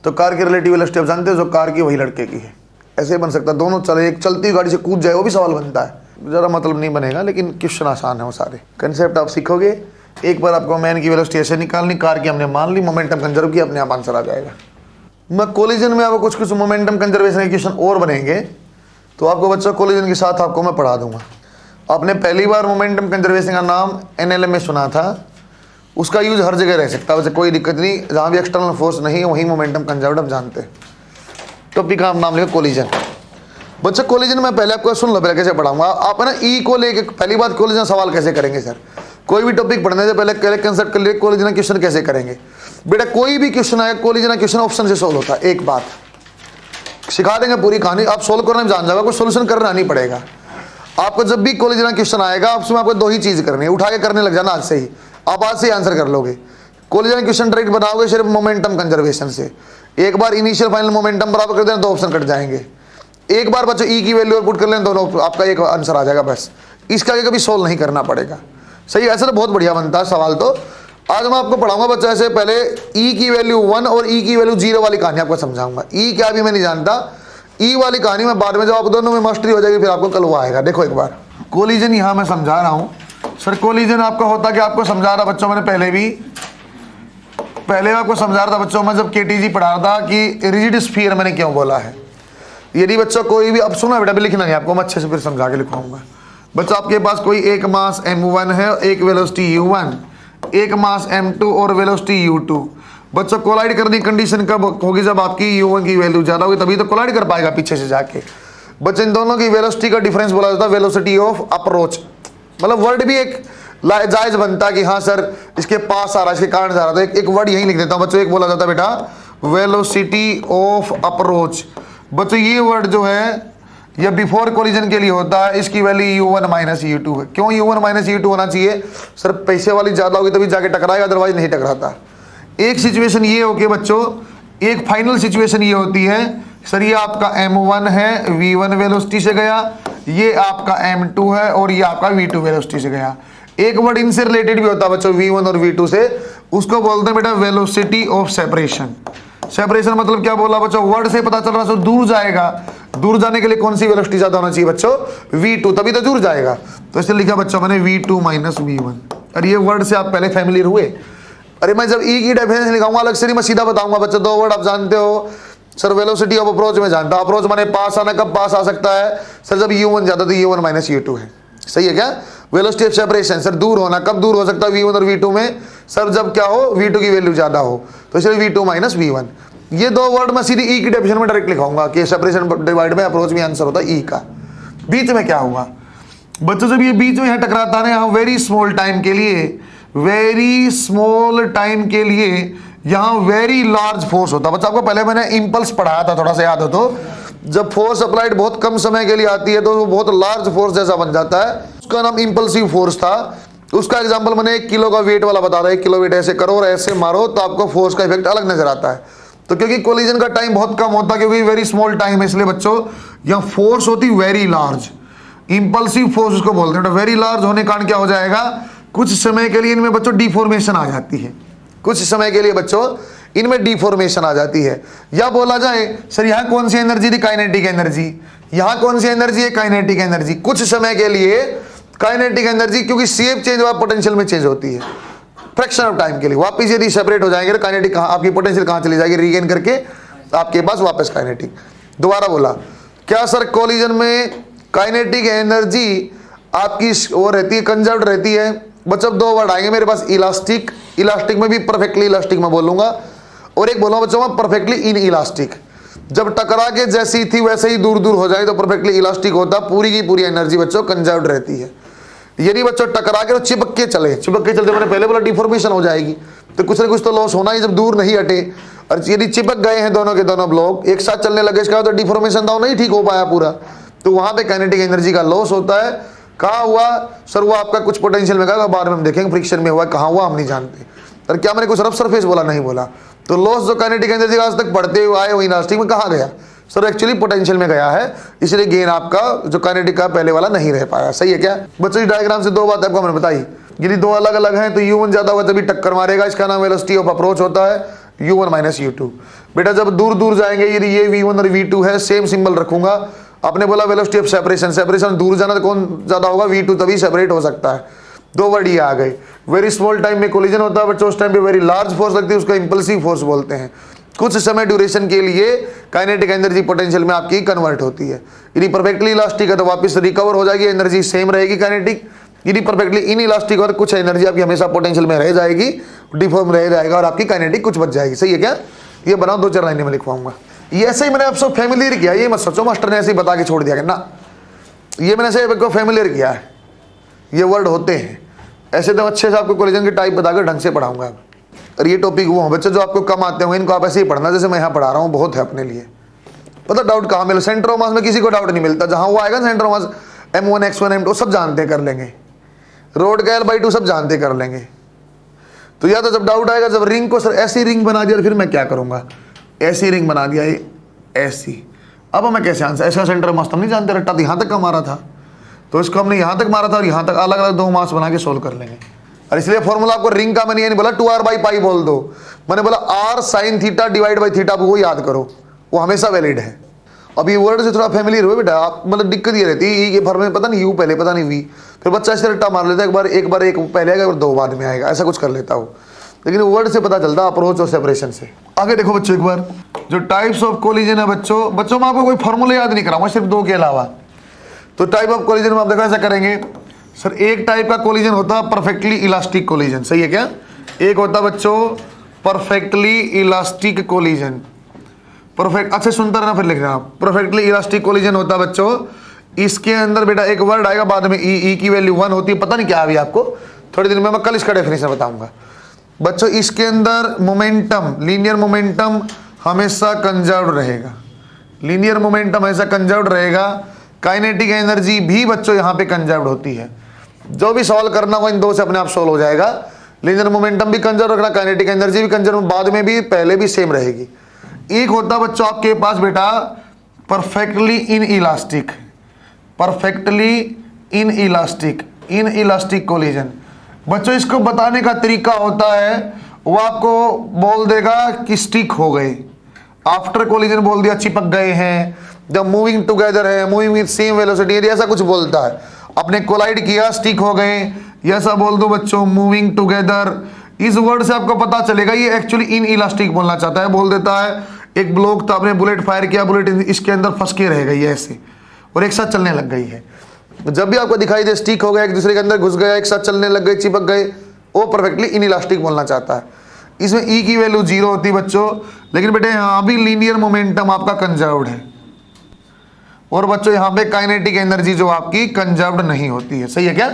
तो कार की रिलेटिव वेलोसिटी आप जानते हो, जो कार की वही लड़के की है। ऐसे बन सकता है, दोनों चले, एक चलती गाड़ी से कूद जाए, वो भी सवाल बनता है। ज़रा मतलब नहीं बनेगा, लेकिन क्वेश्चन आसान है, वो सारे कंसेप्ट आप सीखोगे। एक बार आपको मैन की वेलोसिटी ऐसे निकालनी, कार की हमने मान ली, मोमेंटम कंजर्व किया, अपने आप आंसर आ जाएगा। मैं कोलिजन में आपको कुछ मोमेंटम कंजर्वेशन के क्वेश्चन और बनेंगे, तो आपको बच्चों कोलिजन के साथ आपको मैं पढ़ा दूंगा। आपने पहली बार मोमेंटम कंजर्वेशन का नाम एनएलएम में सुना था, उसका यूज हर जगह रह सकता है, वैसे कोई दिक्कत नहीं, जहाँ भी एक्सटर्नल फोर्स नहीं है वहीं मोमेंटम कंजर्व्ड हम जानते हैं। टॉपिक का नाम लिखा कोलिजन। बच्चों कोलिजन में पहले आपको सुन लो, पहले कैसे पढ़ाऊंगा। आप है ना ई को लेके पहली बात कोलिजन सवाल कैसे करेंगे सर, कोई भी टॉपिक पढ़ने से पहले कंसेप्ट कर लिए कोलिजन क्वेश्चन कैसे करेंगे। बेटा कोई भी क्वेश्चन आए, कोलिजन क्वेश्चन ऑप्शन से सोल्व होता है। एक बात सिखा देंगे, पूरी कहानी आप सोल्व करने में जान जाओगे, कोई सोल्यूशन करना नहीं पड़ेगा आपको। जब भी कोलिजन क्वेश्चन आएगा उसमें आपको दो ही चीज करनी है, उठा के करने लग जाना आज से ही, आप आज से ही आंसर कर लोगे। कोलिजन क्वेश्चन डायरेक्ट बनाओगे सिर्फ मोमेंटम कंजर्वेशन से। एक बार इनिशियल फाइनल मोमेंटम बराबर कर देना, दो ऑप्शन कट जाएंगे। एक बार बच्चों ई की वैल्यू पुट कर लें, दोनों आपका एक आंसर आ जाएगा बस। इसका आगे कभी सोल्व नहीं करना पड़ेगा। सही, ऐसा तो बहुत बढ़िया बनता है सवाल। तो आज मैं आपको पढ़ाऊंगा बच्चा ऐसे, पहले ई की वैल्यू 1 और ई की वैल्यू 0 वाली कहानी आपको समझाऊंगा। ई क्या भी मैं नहीं जानता, ई वाली कहानी में बाद में जब आप दोनों में मास्टरी हो जाएगी फिर आपको कल वो आएगा। देखो एक बार कोलिजन यहाँ मैं समझा रहा हूँ सर। कोलिजन आपका होता कि आपको समझा रहा बच्चों, मैंने पहले आपको समझा रहा था बच्चों, मैं जब केटीजी पढ़ा रहा था कि रिजिड स्फीयर मैंने क्यों बोला है। यदि बच्चों कोई भी, अब सुना बेटा भी लिखना नहीं आपको, मैं अच्छे से फिर समझा के लिखवाऊंगा। बच्चों आपके पास कोई एक मास m1 है, एक वेलोसिटी u1, एक मास m2 और वेलोसिटी u2। बच्चों कोलाइड करने की कंडीशन कब होगी, जब आपकी u1 की वैल्यू ज्यादा होगी, तभी तो कोलाइड कर पाएगा पीछे से जाके। बच्चों इन दोनों की वेलोसिटी का डिफरेंस बोला जाता है वेलोसिटी ऑफ अप्रोच। मतलब वर्ड भी एक जायज बनता कि हाँ सर इसके पास आ रहा है, इसके कारण जा रहा था। एक वर्ड यही लिख देता हूँ बच्चों, एक बोला जाता है बेटा वेलोसिटी ऑफ अप्रोच। बच्चों ये वर्ड जो है यह बिफोर कोलिजन के लिए होता है, इसकी वैल्यू u1 माइनस u2 है। क्यों u1 माइनस u2 होना चाहिए सर, पैसे वाली ज्यादा होगी तभी जाके टकराएगा, अदरवाइज नहीं टकराता। एक सिचुएशन ये होगी बच्चों, एक फाइनल सिचुएशन ये होती है सर, ये आपका m1 है, v1 वेलोसिटी से गया, ये आपका m2 है और ये आपका v2 वेलोसिटी से गया। एक वर्ड इनसे रिलेटेड भी होता है बच्चों v1 और v2 से, उसको बोलते हैं बेटा वेलोसिटी ऑफ सेपरेशन। सेपरेशन मतलब क्या बोला बच्चों, वर्ड से पता चल रहा है दूर जाएगा, दूर जाने के लिए कौन सी वेलोसिटी ज्यादा होना चाहिए बच्चों, v2, तभी तो दूर जाएगा। तो इसलिए लिखा बच्चों मैंने v2 माइनस v1। और ये वर्ड से आप पहले फैमिलियर हुए। अरे मैं जब ई की डेफिनेशन लिखाऊंगा अलग से नहीं, मैं सीधा बताऊंगा बच्चों। दो वर्ड आप जानते हो सर, वेलोसिटी ऑफ अप्रोच में जानता, अप्रोच माने पास आना, कब पास आ सकता है सर, जब u1 ज्यादा तो u1 माइनस u2 है। सही है क्या। वेलोसिटी ऑफ सेपरेशन सर, दूर होना, कब दूर हो सकता है v1 और v2 में सर, जब क्या हो v2 की वैल्यू ज्यादा हो, तो इसलिए v2 माइनस v1। ये दो वर्ड मैं सीधी ई की डेफिनेशन में डायरेक्ट लिखाऊंगा कि सेपरेशन डिवाइड में अप्रोच में आंसर होता है ई का। बीच में क्या हुआ बच्चों, जब ये बीच में यहाँ टकराता है यहाँ वेरी स्मॉल टाइम के लिए, वेरी स्मॉल टाइम के लिए यहाँ वेरी लार्ज फोर्स होता है। बच्चा आपको पहले मैंने इंपल्स पढ़ाया था, थोड़ा सा याद हो तो, जब फोर्स अप्लाइड बहुत कम समय के लिए आती है तो वो बहुत लार्ज फोर्स जैसा बन जाता है, उसका नाम इंपल्सिव फोर्स था। उसका एग्जांपल मैंने 1 किलो का वेट वाला बता रहा है, 1 किलो वेट ऐसे करो और ऐसे मारो तो आपको फोर्स का इफेक्ट अलग नजर आता है। तो क्योंकि कोलिजन का टाइम बहुत कम होता है, क्योंकि वेरी स्मॉल टाइम है, इसलिए बच्चों यहाँ फोर्स होती वेरी लार्ज, इंपल्सिव फोर्स उसको बोलते हैं। वेरी लार्ज होने के कारण क्या हो जाएगा, कुछ समय के लिए इनमें बच्चों डिफॉर्मेशन आ जाती है, कुछ समय के लिए बच्चों इनमें डिफॉर्मेशन आ जाती है। या बोला जाए सर यहाँ कौन सी एनर्जी थी, काइनेटिक एनर्जी, यहाँ कौन सी एनर्जी है, काइनेटिक एनर्जी। कुछ समय के लिए काइनेटिक एनर्जी, क्योंकि शेप चेंज हुआ पोटेंशियल में चेंज होती है फ्रैक्शन ऑफ टाइम के लिए। वापस यदि सेपरेट हो जाएंगे तो काइनेटिक कहाँ, आपकी पोटेंशियल कहाँ चली जाएगी, रीगेन करके आपके पास वापस काइनेटिक। दोबारा बोला, क्या सर कोलिजन में काइनेटिक एनर्जी आपकी वो रहती है, कंजर्व रहती है। बच्चों 2 वर्ड आएंगे मेरे पास, इलास्टिक, इलास्टिक में भी परफेक्टली इलास्टिक में बोलूंगा, और एक बोलूंगा बच्चों मैं परफेक्टली इन इलास्टिक। जब टकरा के जैसी थी वैसे ही दूर दूर हो जाए तो परफेक्टली इलास्टिक होता, पूरी की पूरी एनर्जी बच्चों कंजर्व रहती है। यदि बच्चों टकरा के तो चिपक के चलते, मैंने पहले बोला डिफॉर्मेशन हो जाएगी, तो कुछ ना कुछ तो लॉस होना ही जब दूर नहीं हटे। और यदि चिपक गए हैं दोनों के दोनों ब्लॉक एक साथ चलने लगे, इसका तो डिफॉर्मेशन तो नहीं ठीक हो पाया पूरा, तो वहां पे काइनेटिक एनर्जी का लॉस होता है। कहाँ हुआ सर, वो आपका कुछ पोटेंशियल में कहा, बाद में हम देखेंगे फ्रिक्शन में हुआ, कहाँ हुआ हम नहीं जानते। और क्या मैंने कुछ रफ सरफेस बोला, नहीं बोला। तो लॉस जो काइनेटिक एनर्जी आज तक बढ़ते हुए आए वो इलास्टिक में कहाँ गया सर, एक्चुअली पोटेंशियल में गया है, इसलिए गेन आपका जो काइनेटिक का पहले वाला नहीं रह पाया। सही है क्या बच्चों, इस डायग्राम से 2 बात आपको मैंने बताई। यदि 2 अलग अलग हैं तो u1 ज्यादा होगा तभी टक्कर मारेगा, इसका नाम वेलोसिटी ऑफ अप्रोच होता है u1 माइनस u2। बेटा जब दूर दूर जाएंगे, यदि ये v1 और v2 है, सेम सिंबल रखूंगा। आपने बोला वेलोसिटी ऑफ सेपरेशन, सेपरेशन दूर जाना तो कौन ज्यादा होगा, v2, तभी सेपरेट हो सकता है। 2 वर्ड ये आ गए। वेरी स्मॉल टाइम में कोलिजन होता है बच्चों, उस टाइम पे वेरी लार्ज फोर्स लगती है, उसको इंपल्सिव फोर्स बोलते हैं। कुछ समय ड्यूरेशन के लिए काइनेटिक एनर्जी पोटेंशियल में आपकी कन्वर्ट होती है। यदि परफेक्टली इलास्टिक है तो वापस रिकवर हो जाएगी, एनर्जी सेम रहेगी काइनेटिक। यदि परफेक्टली इन इलास्टिक और कुछ एनर्जी आपकी हमेशा पोटेंशियल में रह जाएगी, डिफॉर्म रह जाएगा और आपकी काइनेटिक कुछ बच जाएगी। सही है क्या, ये बनाओ 2-4 लाइनें में लिखवाऊंगा। ये ऐसे ही मैंने आपसे फैमिलियर किया, ये मत सोचो मास्टर ने ऐसे ही बता के छोड़ दिया ना, ये मैंने ऐसे आपको फैमिलियर किया है। ये वर्ड होते हैं ऐसे, तो अच्छे से आपको कोलिजन के टाइप बताकर ढंग से पढ़ाऊंगा। और ये टॉपिक वो बच्चे जो आपको कम आते होंगे, इनको आप ऐसे ही पढ़ना जैसे मैं यहाँ पढ़ा रहा हूँ, बहुत है अपने लिए। पता डाउट कहाँ मिले, सेंटर ऑफ मास में किसी को डाउट नहीं मिलता, जहाँ वो आएगा centre of mass m1 x1 m2 सब जानते कर लेंगे, रोड का l/2 सब जानते कर लेंगे। तो या तो जब डाउट आएगा, जब रिंग को सर ऐसी रिंग बना दिया फिर मैं क्या करूंगा, ऐसी रिंग बना दिया ये ऐसी, अब मैं कैसे आंसर, ऐसा सेंटर मास हम नहीं जानते, रट्टा तो यहाँ तक का मारा था, तो इसको हमने यहाँ तक मारा था और यहाँ तक, अलग अलग 2 मास बना के सोल्व कर लेंगे। और इसलिए फॉर्मूला आपको रिंग का मैंने ये नहीं बोला 2r/π बोल दो, मैंने बोला r sin theta divide by theta, वो याद करो, वो हमेशा वैलिड है। अब ये वर्ड से थोड़ा फैमिलियर हो बेटा आप, मतलब दिक्कत ये रहती है ये फॉर्मूला पता नहीं, u पहले पता नहीं v, फिर बच्चा इस रट्टा मार लेता है, एक बार एक पहले आएगा और 2 बाद में आएगा, ऐसा कुछ कर लेता हूँ। लेकिन वर्ड से पता चलता अप्रोच और सेपरेशन से। आगे देखो बच्चों एक बार, जो टाइप्स ऑफ कोलिजन है बच्चों मैं आपको कोई फॉर्मूला याद नहीं कराऊंगा, सिर्फ 2 के अलावा। तो टाइप ऑफ कोलिजन में आप देखो ऐसा करेंगे सर, एक टाइप का कोलिजन होता है परफेक्टली इलास्टिक कोलिजन। सही है क्या, एक होता बच्चों परफेक्टली इलास्टिक कोलिजन, परफेक्ट, अच्छे सुनता रहना फिर लिख रहे हैं आप। परफेक्टली इलास्टिक कोलिजन होता बच्चों, इसके अंदर बेटा एक वर्ड आएगा बाद में, ई की वैल्यू 1 होती है, पता नहीं क्या अभी आपको थोड़ी देर में मैं कल इसका डेफिनेशन बताऊंगा बच्चों। इसके अंदर मोमेंटम, लीनियर मोमेंटम हमेशा कंजर्व्ड रहेगा, लीनियर मोमेंटम हमेशा कंजर्व्ड रहेगा। काइनेटिक एनर्जी भी बच्चों यहाँ पे कंजर्व्ड होती है, जो भी सॉल्व करना हो इन 2 से अपने आप सॉल्व हो जाएगा। लीनियर मोमेंटम भी कंजर्व रखना, काइनेटिक एनर्जी भी कंजर्व, बाद में भी पहले भी सेम रहेगी। एक होता बच्चों आपके पास बेटा perfectly in elastic, perfectly in elastic, in elastic collision. बच्चों इसको बताने का तरीका होता है, वो आपको बोल देगा कि स्टिक हो गए, आफ्टर कोलिजन बोल दिया चिपक गए हैं, जब मूविंग टुगेदर है, मूविंग विद सेम वेलोसिटी, ऐसा कुछ बोलता है। अपने कोलाइड किया स्टिक हो गए, ऐसा बोल दो बच्चों मूविंग टुगेदर। इस वर्ड से आपको पता चलेगा ये एक्चुअली इन इलास्टिक बोलना चाहता है। बोल देता है एक ब्लॉक था, आपने बुलेट फायर किया, बुलेट इसके अंदर फंस के रह गई है ऐसे और एक साथ चलने लग गई है। जब भी आपको दिखाई दे स्टिक हो गया, एक दूसरे के अंदर घुस गया, एक साथ चलने लग गए, चिपक गए, वो परफेक्टली इन इलास्टिक बोलना चाहता है। इसमें ई की वैल्यू 0 होती है बच्चों, लेकिन बेटे यहाँ भी लीनियर मोमेंटम आपका कंजर्व्ड है, और बच्चों यहाँ पे काइनेटिक एनर्जी जो आपकी कंजर्व्ड नहीं होती है। सही है क्या,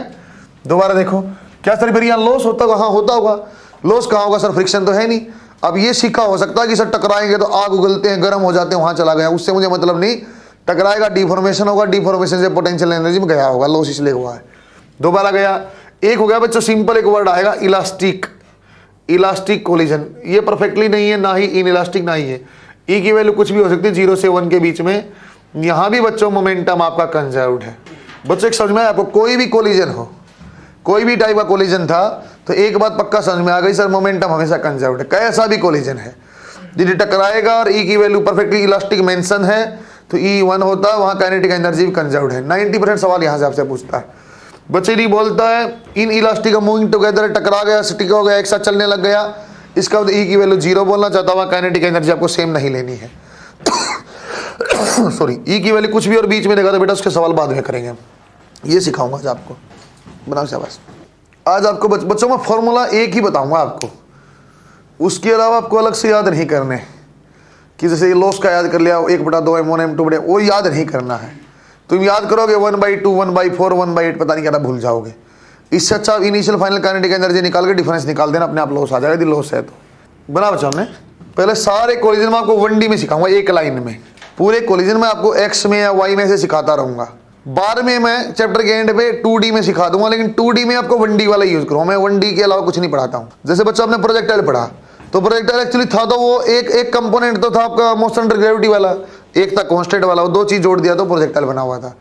दोबारा देखो क्या सर फिर यहाँ लॉस होता होगा, हाँ होता होगा। लॉस कहाँ होगा सर, फ्रिक्शन तो है नहीं। अब ये सीखा हो सकता है कि सर टकराएंगे तो आग उगलते हैं, गर्म हो जाते हैं, वहां चला गया, उससे मुझे मतलब नहीं। टकराएगा, डिफॉर्मेशन होगा, डिफॉर्मेशन से पोटेंशियल एनर्जी में गया होगा, लॉस इसलिए हुआ है। दोबारा गया, एक हो गया बच्चों सिंपल, एक वर्ड आएगा इलास्टिक, इलास्टिक कोलिजन। ये परफेक्टली नहीं है, ना ही इन इलास्टिक, ना ही है। ई की वैल्यू कुछ भी हो सकती है 0 से 1 के बीच में। यहाँ भी बच्चों मोमेंटम आपका कंजर्व्ड है। बच्चों एक समझ में आया आपको, कोई भी कोलिजन हो, कोई भी टाइप का कोलिजन था तो एक बात पक्का समझ में आ गई, सर मोमेंटम हमेशा कंजर्व्ड है, कैसा भी कोलिजन है। यदि टकराएगा और ई की वैल्यू परफेक्टली इलास्टिक मेंशन है तो E1 होता है, वहाँ काइनेटिक एनर्जी भी कंजर्व्ड है। 90% सवाल यहाँ से आपसे पूछता है। बच्चे नहीं बोलता है इन इलास्टिक मूविंग टुगेदर, टकरा गया, स्टिक हो गया, एक साथ चलने लग गया, इसका मतलब ई की वैल्यू 0 बोलना चाहता हुआ, काइनेटिक एनर्जी आपको सेम नहीं लेनी है। सॉरी, ई की वैल्यू कुछ भी और बीच में देगा तो बेटा उसके सवाल बाद में करेंगे हम। ये सिखाऊंगा आज आपको, बनाओ शाबाश। आज आपको बच्चों में फॉर्मूला एक ही बताऊंगा आपको, उसके अलावा आपको अलग से याद नहीं करने कि जैसे लॉस का याद कर लिया 1/2 M1 M2, वो याद नहीं करना है। तुम याद करोगे 1/2 1/4 1/8 पता नहीं क्या भूल जाओगे। इससे अच्छा इनिशियल फाइनल काइनेटिक एनर्जी निकाल के डिफरेंस निकाल देना, अपने आप लॉस आ जाएगा। यदि लॉस है तो बना बच्चों ने पहले सारे कोलिजन में आपको 1D में सिखाऊंगा, एक लाइन में। पूरे कोलिजन में आपको X में या Y में से सिखाता रहूंगा। बाद में मैं चैप्टर के एंड पे 2D में सिखा दूंगा, लेकिन 2D में आपको 1D वाला यूज करूँ। मैं 1D के अलावा कुछ नहीं पढ़ाता हूँ। जैसे बच्चा आपने प्रोजेक्टाइल पढ़ा तो प्रोजेक्टाइल एक्चुअली था तो वो एक कंपोनेंट तो था आपका मोशन अंडर ग्रेविटी वाला, एक था कांस्टेंट वाला, वो दो चीज जोड़ दिया तो प्रोजेक्टाइल बना हुआ था।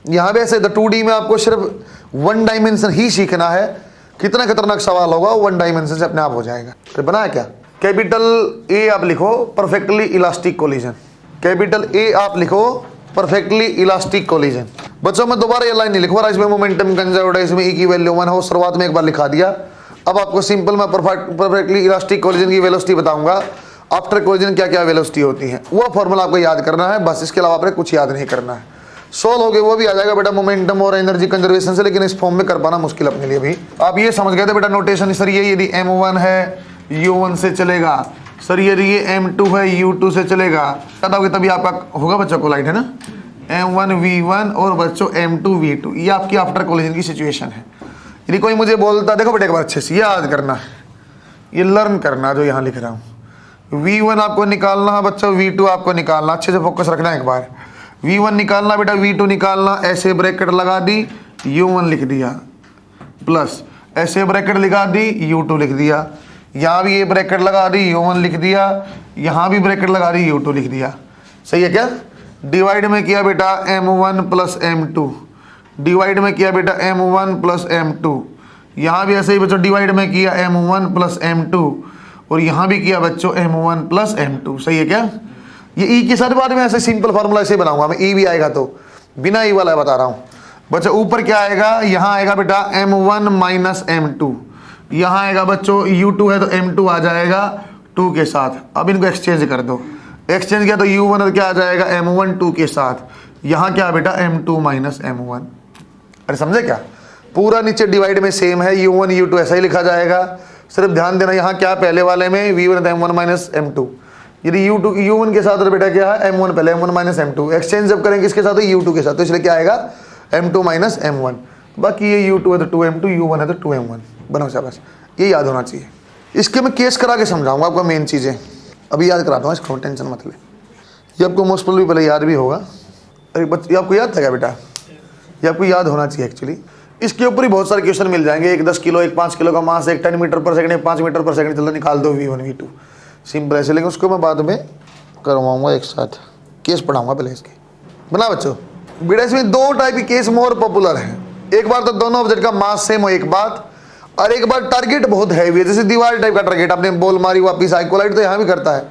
यहाँ पे ऐसे 2D में आपको सिर्फ 1 डायमेंशन ही सीखना है। कितना खतरनाक सवाल होगा, 1 डायमेंशन से अपने आप हो जाएगा। तो बनाया क्या, कैपिटल ए आप लिखो perfectly elastic collision, capital A आप लिखो परफेक्टली इलास्टिक कोलिजन। बच्चों में दोबारा ये लाइन नहीं लिखवा, इसमें मोमेंटम कंजर्व्ड है, इसमें ई की वैल्यू 1 हो, शुरुआत में एक बार लिखा दिया। अब आपको सिंपल मैं परफेक्टली इलास्टिक कोलिजन की वेलोसिटी बताऊंगा, आफ्टर कोलिजन क्या क्या वेलोसिटी होती है, वो फॉर्मूला आपको याद करना है बस। इसके अलावा आपने कुछ याद नहीं करना है। सोल्व हो गए वो भी आ जाएगा बेटा मोमेंटम और एनर्जी कंजर्वेशन से, लेकिन इस फॉर्म में कर पाना मुश्किल अपने लिए भी। आप ये समझ गए थे बेटा नोटेशन सर, ये यदि M1 है U1 से चलेगा, सर यदि ये M2 है U2 से चलेगा, तभी आपका होगा बच्चों को लाइट है ना, M1 V1 और बच्चों M2 V2। ये आपकी आफ्टर कोलिजन की सिचुएशन है। यदि कोई मुझे बोलता, देखो बेटे एक बार अच्छे से याद करना है, ये लर्न करना जो यहाँ लिख रहा हूँ। V1 आपको निकालना है बच्चों, V2 आपको निकालना, अच्छे से फोकस रखना है। एक बार V1 निकालना बेटा, V2 निकालना, ऐसे ब्रैकेट लगा दी, U1 लिख दिया, प्लस ऐसे ब्रैकेट लगा दी, U2 लिख दिया। यहाँ भी ये ब्रैकेट लगा दी, U1 लिख दिया, यहाँ भी ब्रैकेट लगा दी, U2 लिख दिया। सही है क्या। डिवाइड में किया बेटा M1 प्लस M2, डिवाइड में किया बेटा M1 प्लस M2, यहाँ भी ऐसे ही बच्चों डिवाइड में किया M1 प्लस M2, और यहाँ भी किया बच्चों M1 प्लस M2। सही है क्या। ये ई के साथ बाद में ऐसे सिंपल फार्मूला ऐसे बनाऊंगा मैं, ई भी आएगा तो, बिना ई वाला बता रहा हूँ बच्चों। ऊपर क्या आएगा, यहाँ आएगा बेटा M1 माइनस M2, यहाँ आएगा बच्चों U2 है तो M2 आ जाएगा 2 के साथ। अब इनको एक्सचेंज कर दो, एक्सचेंज किया तो U1 क्या आ जाएगा M1 2 के साथ, यहाँ क्या बेटा M2 माइनस M1। अरे समझे क्या, पूरा नीचे डिवाइड में सेम है, U1 U2 ऐसा ही लिखा जाएगा। सिर्फ ध्यान देना यहाँ क्या पहले वाले में V1 M1 माइनस M2, यदि U1 के साथ तो बेटा क्या है M1 पहले M1 माइनस M2, एक्सचेंज जब करेंगे किसके साथ तो U2 के साथ, तो इसलिए क्या आएगा M2 माइनस M1। बाकी ये U2 है तो 2M2, U1 है तो 2M1। बनाओ शाबाश, ये याद होना चाहिए। इसके मैं केस करा के समझाऊंगा आपको मेन चीज़ें, अभी याद कराता हूँ इसको, टेंशन मत ले। ये आपको मोस्ट प्रोबेबली पहले याद भी होगा। अरे ये आपको याद था क्या बेटा, ये आपको याद होना चाहिए एक्चुअली। इसके ऊपर ही बहुत सारे क्वेश्चन मिल जाएंगे, एक 10 किलो, एक 5 किलो का मास, एक 10 मीटर पर सेकंड, एक 5 मीटर पर सेकंड, चलो निकाल दो V1 V2, सिंपल ऐसे। लेकिन उसको मैं बाद में करवाऊंगा, एक साथ केस पढ़ाऊंगा पहले इसके। बना बच्चों बेटा, इसमें 2 टाइप के केस मोर पॉपुलर है। एक बार तो दोनों ऑब्जेक्ट का मास सेम हो एक बात, और एक बार टारगेट बहुत हैवी है, जैसे दीवार टाइप का टारगेट, आपने बॉल मारी वापिस आई, कोलाइड तो यहाँ भी करता है।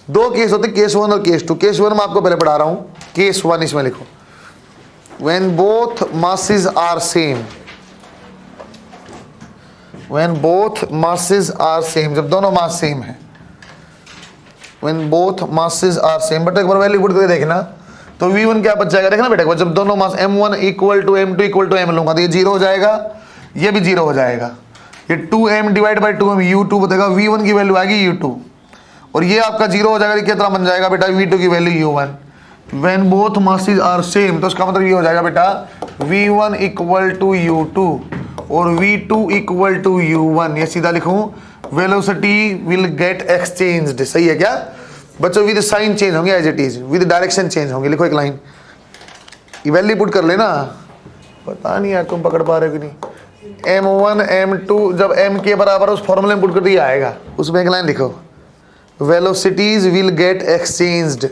2 केस होते हैं, केस 1 और केस 2। केस 1 में आपको पहले पढ़ा रहा हूँ, केस 1 इसमें लिखो, when both masses are same, when both masses are same, जब दोनों मास सेम है, when both masses are same। But एक बार वैल्यू पुट करके देखना तो V1 क्या बच जाएगा, देखना बेटा, जब दोनों mass M1 equal to M2 equal to M लूंगा तो ये 0 हो जाएगा, ये भी 0 हो जाएगा। ये 2M divide by 2M U2 बताएगा, V1 की वैल्यू आएगी U2, और ये आपका 0 हो जाएगा। कितना बन जाएगा बेटा, V2 की value U1। When both masses are same, तो इसका मतलब ये हो जाएगा बेटा V1 इक्वल टू U2 और V2 इक्वल टू U1। ये सीधा लिखूं, वेलोसिटी विल गेट एक्सचेंज्ड। सही है क्या। बच्चों विद साइन चेंज होंगे as it is, with direction change होंगे। लिखो एक लाइन, वैल्यू पुट कर लेना। पता नहीं यार तुम पकड़ पा रहे हो कि नहीं। M1 M2 जब M के बराबर उस फॉर्मूले में पुट कर दिया आएगा, उसमें एक लाइन लिखो, velocities will get exchanged,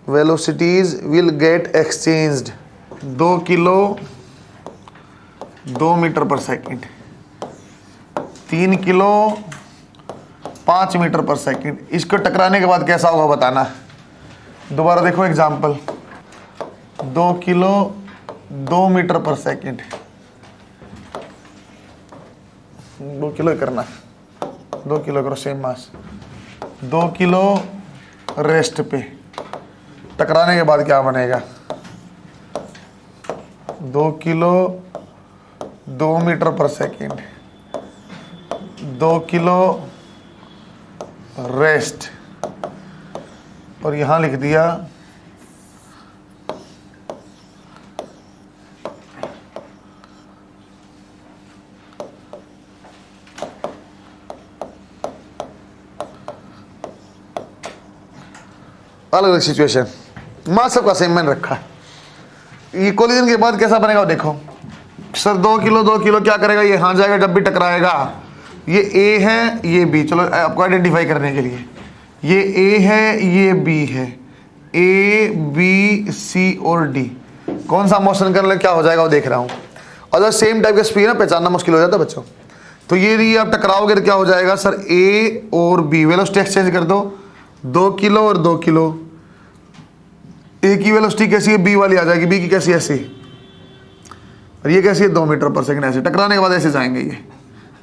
velocities will get exchanged 2 kilo 2 metre per second, 3 kilo 5 metre per second. इसको टकराने के बाद कैसा होगा बताना। दोबारा देखो example, 2 kilo 2 metre per second, 2 kilo करना, 2 किलो करो सेम मास, 2 किलो रेस्ट पे, टकराने के बाद क्या बनेगा, 2 kilo 2 metre per second, 2 kilo rest, और यहां लिख दिया अलग अलग सिचुएशन। मास सबका सेम मैंने रखा है। ये कोलिजन के बाद कैसा बनेगा देखो सर, 2 किलो क्या करेगा, ये यहां जाएगा जब भी टकराएगा। ये ए है ये बी, चलो आपको आइडेंटिफाई करने के लिए, ये ए है ये बी है, ए बी सी और डी, कौन सा मोशन करने क्या हो जाएगा वो देख रहा हूं। अगर सेम टाइप का स्पीड ना पहचानना मुश्किल हो जाता है बच्चों। तो ये आप टकराओगे तो क्या हो जाएगा सर, ए और बी वेलोसिटी एक्सचेंज कर दो, 2 किलो और 2 किलो, ए की वेलोसिटी कैसी है बी वाली आ जाएगी, बी की कैसी ऐसी, और ये कैसी है 2 मीटर पर सेकंड। ऐसे टकराने के बाद ऐसे जाएंगे, ये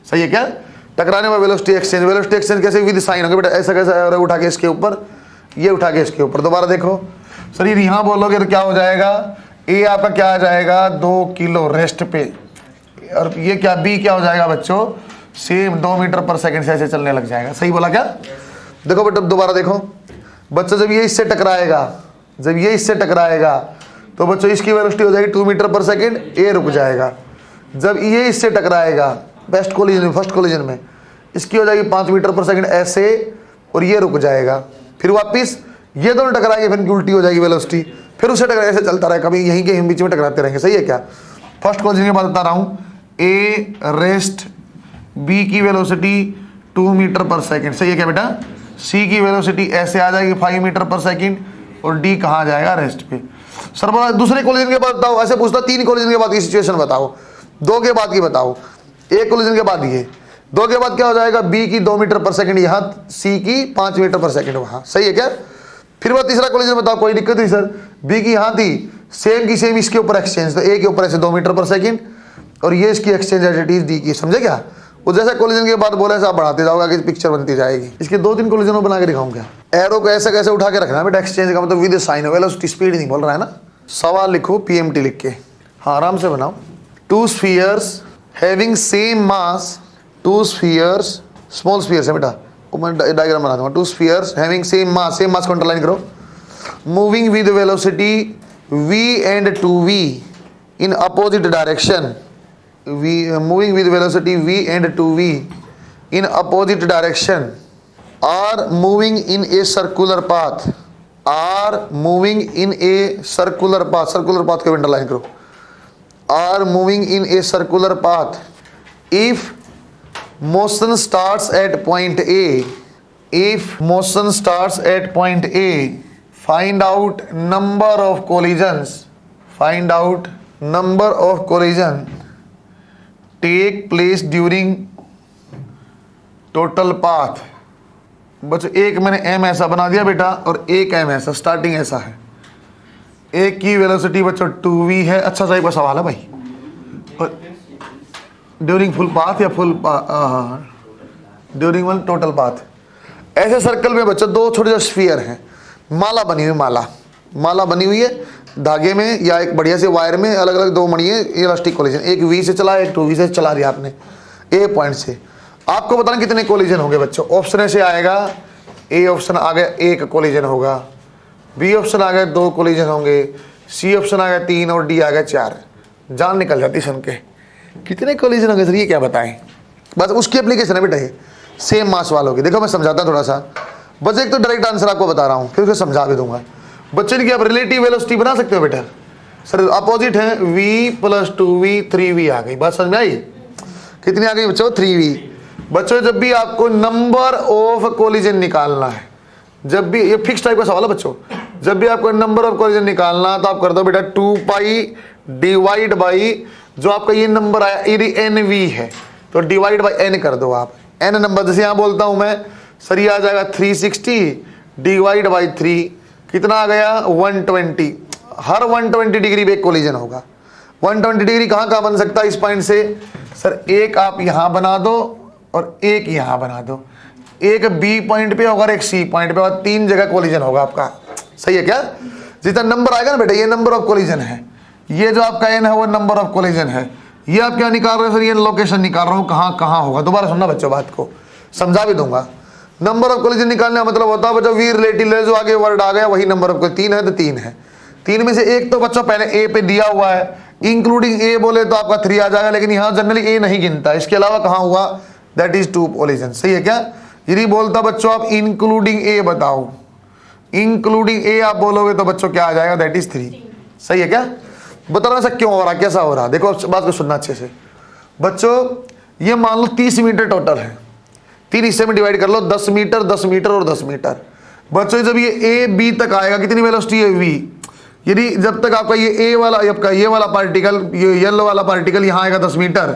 सही है क्या। टकराने में वेलोसिटी एक्सचेंज, वेलोसिटी एक्सचेंज कैसे विद साइन होंगे बेटा, ऐसा कैसा उठा के इसके ऊपर, ये उठा के इसके ऊपर। दोबारा देखो सर, ये यहां बोलोगे तो क्या हो जाएगा, ए आपका क्या आ जाएगा 2 किलो रेस्ट पे, और ये क्या बी क्या हो जाएगा बच्चों, सेम 2 मीटर पर सेकंड से ऐसे चलने लग जाएगा। सही बोला क्या। देखो बेटा दोबारा देखो बच्चों, जब ये इससे टकराएगा, जब ये इससे टकराएगा तो बच्चों इसकी वेलोसिटी हो जाएगी 2 मीटर पर सेकंड, ए रुक जाएगा। जब ये इससे टकराएगा बेस्ट कोलिजन में, फर्स्ट कोलिजन में, इसकी हो जाएगी 5 मीटर पर सेकंड ऐसे, और ये रुक जाएगा। फिर वापिस ये दोनों टकराएंगे, फिर उल्टी हो जाएगी वेलोसिटी, फिर उससे टकरा ऐसे चलता रहेगा, कभी यहीं के बीच में टकराते रहेंगे। सही है क्या। फर्स्ट कोलिजन के बाद बता रहा हूँ, ए रेस्ट बी की वेलोसिटी 2 मीटर पर सेकंड, सही है क्या बेटा। सी की वेलोसिटी ऐसे आ जाएगी 5 मीटर पर सेकंड, और डी कहाँ जाएगा रेस्ट पे। सर बोला दूसरे कोलिजन के बाद बताओ, ऐसे पूछता 3 कोलिजन के बाद की सिचुएशन बताओ, 2 के बाद की बताओ, 1 कोलिजन के बाद ये, 2 के बाद क्या हो जाएगा, बी की 2 मीटर पर सेकंड यहाँ, सी की 5 मीटर पर सेकंड वहाँ। सही है क्या। फिर बात तीसरा कोलिजन बताओ, कोई दिक्कत नहीं सर, बी की यहाँ थी सेम की सेम इसके ऊपर एक्सचेंज, तो ए के ऊपर ऐसे 2 मीटर पर सेकंड, और ये इसकी exchange as it is D की। समझे क्या। वो जैसा कोलिजन के बाद बोला ऐसा आप बढ़ाते जाओगे, आगे पिक्चर बनती जाएगी। इसके 2-3 कोलिजन बना के दिखाऊंगा। एरो को ऐसा कैसे उठा के रखना बेटा, एक्सचेंज का मतलब विद साइन, वेलोसिटी स्पीड नहीं बोल रहा है ना। सवाल लिखो पीएमटी लिख के, हाँ आराम से बनाओ। 2 spheres having same mass, 2 spheres, small spheres है बेटा, वो मैं डायग्राम बना दूंगा। 2 स्फीयर्स हैविंग सेम मास को अंडरलाइन करो, moving with velocity v and 2v in opposite direction, moving with velocity v and 2v in opposite direction, are moving in a circular path, are moving in a circular path, circular path को underline करो, are moving in a circular path if motion starts at point A, if motion starts at point A, find out number of collisions, find out number of collision take place during total path। बच्चों एक मैंने m ऐसा बना दिया बेटा, और एक m ऐसा, स्टार्टिंग ऐसा है। एक की वेलोसिटी बच्चों 2v है, अच्छा सा एक सवाल है भाई, और ड्यूरिंग फुल पाथ या full during one total path. ऐसे सर्कल में बच्चों 2 छोटे छोटे स्फीयर हैं, माला बनी हुई, माला बनी हुई है धागे में या एक बढ़िया से वायर में, अलग अलग 2 मणि है, इलास्टिक कोलिजन, एक वी से चला, एक 2v से चला दिया आपने ए पॉइंट से। आपको बताना कितने कोलिजन होंगे बच्चों। ऑप्शन ऐसे आएगा, ए ऑप्शन आ गया 1 कोलिजन होगा, बी ऑप्शन आ गया 2 कोलिजन होंगे, सी ऑप्शन आ गया 3, और डी आ गया 4। जान निकल जाती सुन के, कितने कोलिजन होंगे सर ये क्या बताएं। बस उसकी एप्लीकेशन है बेटा ये, सेम मास वालों की। देखो मैं समझाता हूं थोड़ा सा। बच्चे एक तो डायरेक्ट आंसर आपको बता रहा हूँ, फिर उसे समझा भी दूंगा। बच्चे ने क्या, आप रिलेटिव वेलोसिटी बना सकते हो बेटा। सर अपोजिट है, v + 2v 3v आ गई। बात समझ में आई? कितनी आ गई बच्चों? 3v। बच्चों जब भी आपको नंबर ऑफ कोलिजन निकालना है, जब भी ये फिक्स टाइप का सवाल है बच्चों, जब भी आपको नंबर ऑफ कोलिजन निकालना तो आप कर दो बेटा 2 पाई डिवाइड बाई जो आपका ये नंबर आया यदि nv है तो डिवाइड बाई n कर दो आप। n नंबर जैसे यहाँ बोलता हूं मैं, सर ये आ जाएगा 360 डिवाइड बाई 3 कितना आ गया 120। हर 120 डिग्री पे एक कोलिजन होगा। 120 डिग्री कहाँ कहाँ बन सकता है इस पॉइंट से? सर एक आप यहाँ बना दो और एक यहाँ बना दो, एक बी पॉइंट पे होगा और एक सी पॉइंट पे होगा, 3 जगह कोलिजन होगा आपका। सही है क्या? जितना नंबर आएगा ना बेटा, ये नंबर ऑफ कोलिजन है, ये जो आपका n है वो नंबर ऑफ कोलिजन है। ये आप क्या निकाल रहे हो सर? ये लोकेशन निकाल रहा हूँ कहाँ कहाँ होगा। दोबारा सुनना बच्चों, बात को समझा भी दूंगा। नंबर ऑफ कोलिजन निकालने का मतलब होता है बच्चों वी रिलेटिव जो आगे वर्ड आ गया वही नंबर ऑफ कोलिजन। 3 है तो 3 है, 3 में से एक तो बच्चों पहले ए पे दिया हुआ है, इंक्लूडिंग ए बोले तो आपका 3 आ जाएगा, लेकिन यहाँ जनरली ए नहीं गिनता। इसके अलावा कहाँ हुआ? That is 2 collision. सही है क्या? यदि बोलता बच्चों आप इंक्लूडिंग ए बताओ, इंक्लूडिंग ए आप बोलोगे तो बच्चों क्या आ जाएगा? That is 3। सही है क्या? बता रहा सर क्यों हो रहा, कैसा हो रहा? देखो बात को सुनना अच्छे से बच्चों। ये मान लो 30 मीटर टोटल है, 3 हिस्से में डिवाइड कर लो, 10 मीटर 10 मीटर और 10 मीटर। बच्चों जब ये ए बी तक आएगा कितनी वेलोसिटी है? v। यदि जब तक आपका ये ए वाला आपका ये वाला पार्टिकल, ये येलो वाला पार्टिकल यहाँ आएगा 10 मीटर,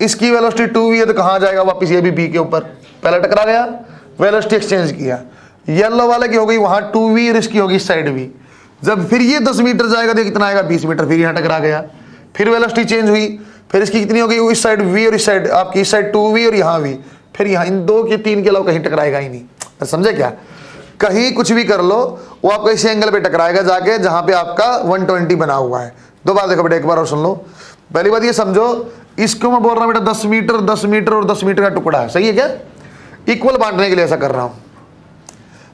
इसकी वेलोसिटी 2v है तो कहाँ जाएगा वापस? ये भी बी के ऊपर, पहले टकरा गया, वेलोसिटी एक्सचेंज किया, येलो वाले की हो गई वहाँ 2v और इसकी होगी इस साइड v। जब फिर ये 10 मीटर जाएगा तो कितना आएगा? 20 मीटर, फिर यहाँ टकरा गया, फिर वेलोसिटी चेंज हुई, फिर इसकी कितनी हो गई? इस साइड v और इस साइड आपकी इस साइड 2v और यहाँ v, फिर यहाँ इन 2 के 3 के अलावा कहीं टकराएगा ही नहीं। समझे क्या? कहीं कुछ भी कर लो वो आपको इसी एंगल पे टकराएगा जाके जहां पे आपका 120 बना हुआ है। दो बार देखो बेटा, एक बार और सुन लो। पहली बात ये समझो, इसको मैं बोल रहा हूं बेटा 10 मीटर 10 मीटर और 10 मीटर का टुकड़ा है। सही है क्या? इक्वल बांटने के लिए ऐसा कर रहा हूं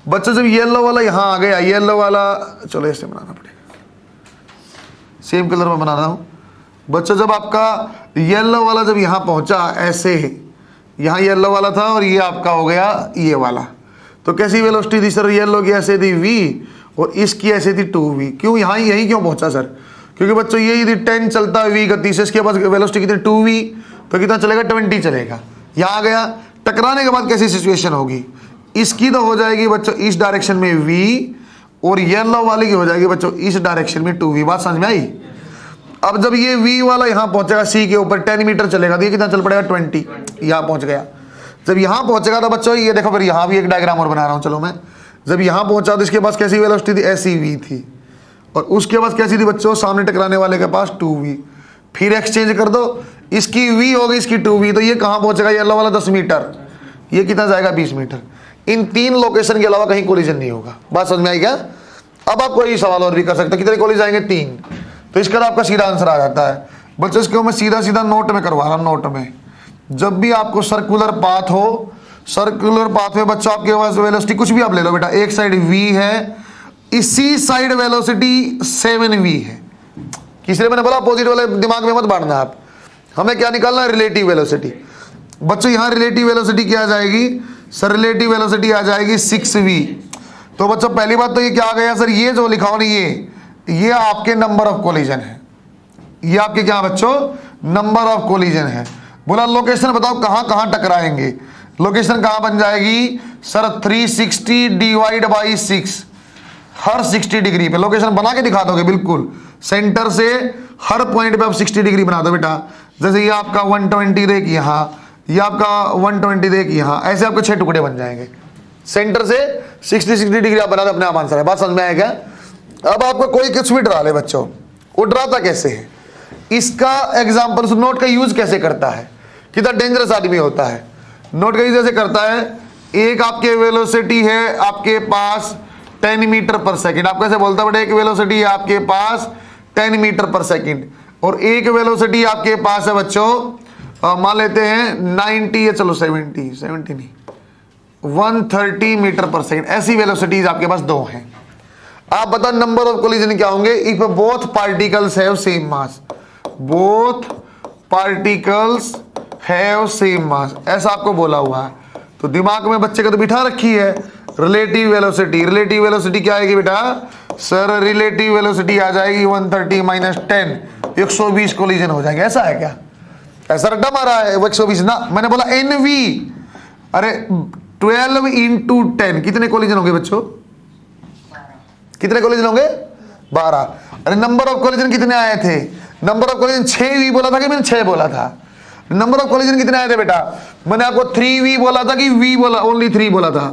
बच्चों। जब येलो वाला यहां आ गया, येलो वाला चलो ऐसे बनाना पड़ेगा, सेम कलर में बना रहा हूं बच्चों। जब आपका येलो वाला जब यहां पहुंचा ऐसे, यहाँ येलो वाला था और ये आपका हो गया ये वाला, तो कैसी वेलोसिटी थी सर? येलो की ऐसे थी v और इसकी ऐसे थी 2v। क्यों यहाँ यही क्यों पहुंचा सर? क्योंकि बच्चों ये यदि 10 चलता है v गति से, इसके पास वेलोसिटी कितनी 2v, तो कितना चलेगा? 20 चलेगा। यहाँ आ गया, टकराने के बाद कैसी सिचुएशन होगी? इसकी तो हो जाएगी बच्चों इस डायरेक्शन में v और येलो वाले की हो जाएगी बच्चों इस डायरेक्शन में 2v। बात समझ में आई? अब जब ये v वाला यहाँ पहुंचेगा सी के ऊपर 10 मीटर चलेगा तो ये कितना चल पड़ेगा? 20। यहाँ पहुंच गया। जब यहाँ पहुंचेगा तो बच्चों ये देखो, फिर यहाँ भी एक डायग्राम और बना रहा हूँ चलो मैं। जब यहाँ पहुंचा तो इसके पास कैसी वेलोसिटी थी? ऐसी v थी, और उसके पास कैसी थी बच्चों? सामने टकराने वाले के पास 2v। फिर एक्सचेंज कर दो, इसकी v हो गई इसकी 2v, तो ये कहाँ पहुंचेगा? येलो वाला 10 मीटर, ये कितना जाएगा? 20 मीटर। इन 3 लोकेशन के अलावा कहीं कोलिजन नहीं होगा। बात समझ में आई क्या? अब आप कोई सवाल और भी कर सकते, कितने कोलिजन आएंगे? 3। तो इसका आपका सीधा आंसर आ जाता है बच्चों। इसको मैं सीधा सीधा नोट में करवा रहा हूँ। नोट में जब भी आपको सर्कुलर पाथ हो, सर्कुलर पाथ में बच्चों आपके पास वेलोसिटी कुछ भी आप ले लो बेटा, एक साइड v है, इसी साइड वेलोसिटी 7v है। किसलिए मैंने बोला अपोजिट वाले दिमाग में मत बांटना आप, हमें क्या निकालना है? Relative velocity. बच्चों यहाँ रिलेटिव वेलोसिटी क्या आ जाएगी सर? रिलेटिव वेलोसिटी आ जाएगी 6v। तो बच्चों पहली बात तो ये क्या आ गया सर? ये जो लिखा हो ना ये आपके नंबर ऑफ कोलिजन है। ये आपके क्या बच्चों? नंबर ऑफ कोलिजन है। बोला लोकेशन बताओ कहां कहां टकराएंगे? लोकेशन कहां बन जाएगी sir? 360 divide by 6, her 60 degree पे लोकेशन बना के दिखा दोगे बिल्कुल। सेंटर से हर पॉइंट पे आप 60 डिग्री बना दो बेटा। जैसे ये आपका 120 देख यहाँ, ये आपका 120 देख यहाँ, ऐसे आपके 6 टुकड़े बन जाएंगे। सेंटर से 60 डिग्री आप बना दो, अपने आप आंसर है। बात समझ में आएगा? अब आपको कोई कुछ भी डरा ले बच्चों, वो डराता कैसे है? इसका एग्जाम्पल नोट का यूज कैसे करता है, कितना डेंजरस आदमी होता है। नोट का यूज ऐसे करता है, एक आपके वेलोसिटी है आपके पास 10 मीटर पर सेकेंड, आप कैसे बोलता है? एक वेलोसिटी है आपके पास 10 मीटर पर सेकेंड, और एक वेलोसिटी आपके पास है बच्चों मान लेते हैं 90 या चलो 70 नहीं 130 मीटर पर सेकेंड। ऐसी वेलोसिटीज आपके पास 2 हैं। आप बताओ नंबर ऑफ कोलिजन क्या होंगे if both particles have same mass? Both particles have same mass, ऐसा आपको बोला हुआ है। तो दिमाग में बच्चे को तो बिठा रखी है, रिलेटिव वेलोसिटी, रिलेटिव वेलोसिटी क्या आएगी बेटा सर? रिलेटिव वेलोसिटी आ जाएगी 130 माइनस 10, 120 कोलिजन हो जाएंगे। ऐसा है क्या? ऐसा रट्टा मारा है वो 120 ना, मैंने बोला NV। अरे 12 इंटू 10 कितने कोलिजन होंगे बच्चों? कितने कोलिजन होंगे? 12। अरे नंबर ऑफ कोलिजन कितने आए थे? नंबर ऑफ कोलिजन 6V बोला था कि मैंने 6 बोला था? नंबर ऑफ कोलिजन कितने आए थे बेटा? मैंने आपको 3V बोला था कि V बोला? ओनली 3 बोला था।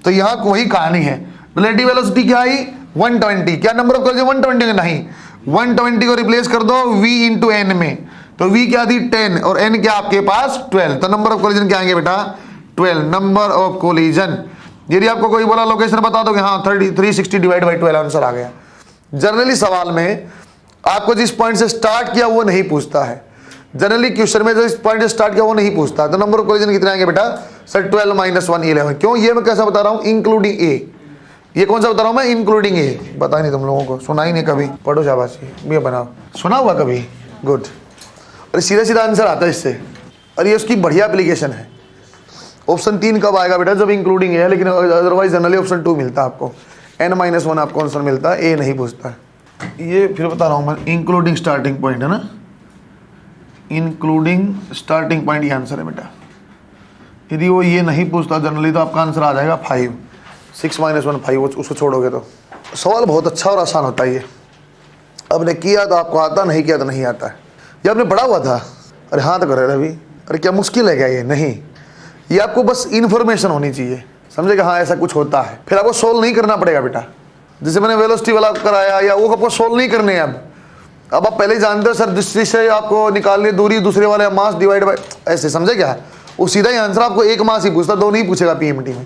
तो यहाँ वही कहानी है। रिलेटिव वेलोसिटी क्या आई? 120। क्या नंबर ऑफ कोलिजन 120? नहीं, 120 को रिप्लेस कर दो V इंटू N में, तो V क्या थी 10 और N क्या आपके पास 12, तो नंबर ऑफ कोलिजन क्या आएंगे बेटा 12। नंबर ऑफ कोलिजन, यदि आपको कोई बोला लोकेशन बता दो कि हाँ 360 डिवाइड बाई 12 आंसर आ गया। जनरली सवाल में आपको जिस पॉइंट से स्टार्ट किया वो नहीं पूछता है। जनरली क्वेश्चन में जो इस पॉइंट से स्टार्ट किया वो नहीं पूछता। तो नंबर ऑफ कोलिजन कितने आएंगे बेटा सर 12 माइनस 1 11। क्यों? ये मैं कैसा बता रहा हूँ? इंक्लूडिंग ए। ये कौन सा बता रहा हूँ मैं? इंक्लूडिंग ए। पता नहीं तुम लोगों को, सुना ही नहीं कभी। पढ़ो शाबाशी, ये बनाओ, सुना हुआ कभी? गुड। अरे सीधा सीधा आंसर आता है इससे, और ये उसकी बढ़िया एप्लीकेशन है। ऑप्शन 3 कब आएगा बेटा? जब इंक्लूडिंग है, लेकिन अदरवाइज जनरली ऑप्शन 2 मिलता है आपको। n-1 आपको आंसर मिलता है, ए नहीं पूछता है। ये फिर बता रहा हूँ मैं, इंक्लूडिंग स्टार्टिंग पॉइंट है ना, इंक्लूडिंग स्टार्टिंग पॉइंट ये आंसर है बेटा। यदि वो ये नहीं पूछता जनरली तो आपका आंसर आ जाएगा 5। 6 माइनस 1 5, उसको छोड़ोगे तो। सवाल बहुत अच्छा और आसान होता है ये। आपने किया तो आपको आता, नहीं किया तो नहीं आता है। ये आपने पढ़ा हुआ था? अरे हाँ तो कर रहे रवि, अरे क्या मुश्किल है क्या ये? नहीं, ये आपको बस इन्फॉर्मेशन होनी चाहिए, समझेगा हाँ ऐसा कुछ होता है। फिर आपको सोल्व नहीं करना पड़ेगा बेटा। जैसे मैंने वेलोसिटी वाला कराया, या वो आपको सोल्व नहीं करने हैं। अब आप पहले ही जानते हो सर दृष्टि से आपको निकालनी दूरी, दूसरे वाले मास डिवाइड बाय, ऐसे समझे क्या? वो सीधा ही आंसर आपको एक मास ही पूछता, 2 नहीं पूछेगा पीएमटी में,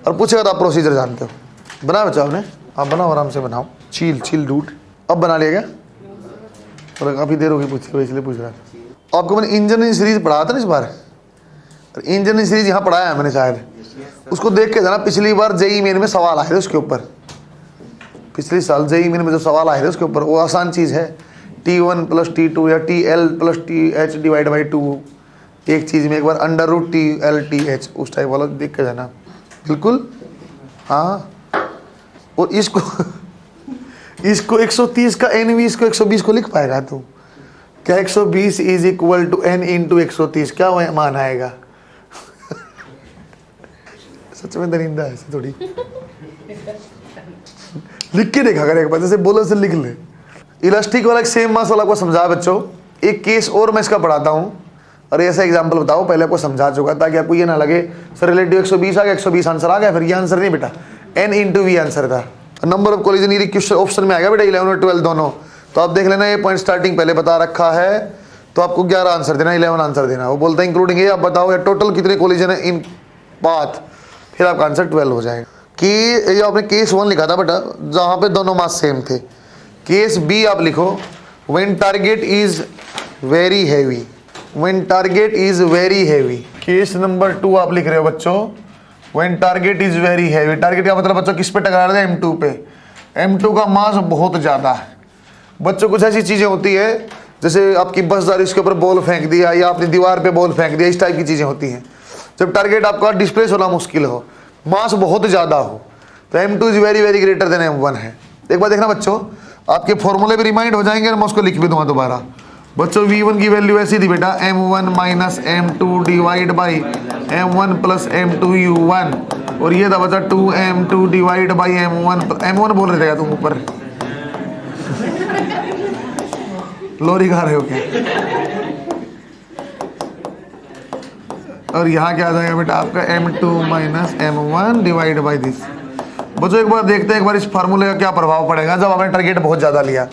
और पूछेगा तो आप प्रोसीजर जानते हो। बना बच्चा आपने? आप बनाओ, आराम से बनाओ। Chill dude. अब बना लिया क्या? और काफ़ी देर होगी पूछते हुए, इसलिए पूछ रहा था। आपको मैंने इंजीनियरिंग सीरीज पढ़ाया था ना इस बार? इंजीनियरिंग सीरीज यहाँ पढ़ाया है मैंने शायद, उसको देख के जाना। पिछली बार जेईई मेन में सवाल आए थे उसके ऊपर, पिछले साल जेईई मेन में जो सवाल आए थे उसके ऊपर, वो आसान चीज़ है। T1 प्लस T2 या TL plus TH divide by 2, एक चीज़ में एक बार अंडर रूट TL TH, उस टाइप वाला देख के जाना बिल्कुल। हाँ, और इसको 130 का NV, इसको 120 को लिख पाएगा तू? क्या 120 is equal to N into 130? क्या मान आएगा? सच में दरिंदा है थोड़ी। लिख के देखा कर एक बार, जैसे बोलो से लिख ले। इलास्टिक वाला एक सेम मास वाला को समझा बच्चों। एक केस और मैं इसका पढ़ाता हूँ, और ऐसा एग्जांपल बताओ, पहले आपको समझा चुका ताकि आपको ये ना लगे सर रिलेटिव 120 आ गया, 120 आंसर आ गया। फिर ये आंसर नहीं बेटा, N इंटू V आंसर था। नंबर ऑफ कोलिजन ये क्वेश्चन ऑप्शन में आएगा बेटा 11 और 12 दोनों। तो आप देख लेना, ये पॉइंट स्टार्टिंग पहले बता रखा है, तो आपको 11 आंसर देना, 11 आंसर देना। वो बोलता है इंक्लूडिंग ये, आप बताओ या टोटल कितने कोलिजन है इन पाथ, फिर आपका आंसर 12 हो जाएगा। कि ये आपने केस 1 लिखा था बेटा, जहाँ पे दोनों मास सेम थे। केस B आप लिखो, when target is very heavy, when target is very heavy. Case number 2 आप लिख रहे हो बच्चों, when target is very heavy. Target का मतलब बच्चों किस पे टकरा रहे हैं? M2 पे। M2 का मास बहुत ज़्यादा है बच्चों। कुछ ऐसी चीज़ें होती है जैसे आपकी बस जा रही, उसके ऊपर बॉल फेंक दिया, या आपने दीवार पे बॉल फेंक दिया, इस टाइप की चीज़ें होती हैं। जब टारगेट आपका डिस्प्लेस होना मुश्किल हो, मास बहुत ज़्यादा हो, तो M2 is very very greater than M1 है। एक बार देखना बच्चों, आपके फॉर्मूले भी रिमाइंड हो जाएंगे और मैं उसको लिख भी दूंगा दोबारा। बच्चों V1 की वैल्यू ऐसी थी बेटा, M1 minus M2 divide by M1 plus M2 U1, और ये था बच्चा 2M2 डिवाइड बाई M1 बोल रहे थे तुम ऊपर? लोरी खा रहे हो क्या? और यहाँ क्या आ जाएगा बेटा आपका M2 minus M1 divide by this. बच्चों एक बार देखते हैं एक बार इस फार्मूले का क्या प्रभाव पड़ेगा जब आपने टारगेट बहुत ज़्यादा लिया।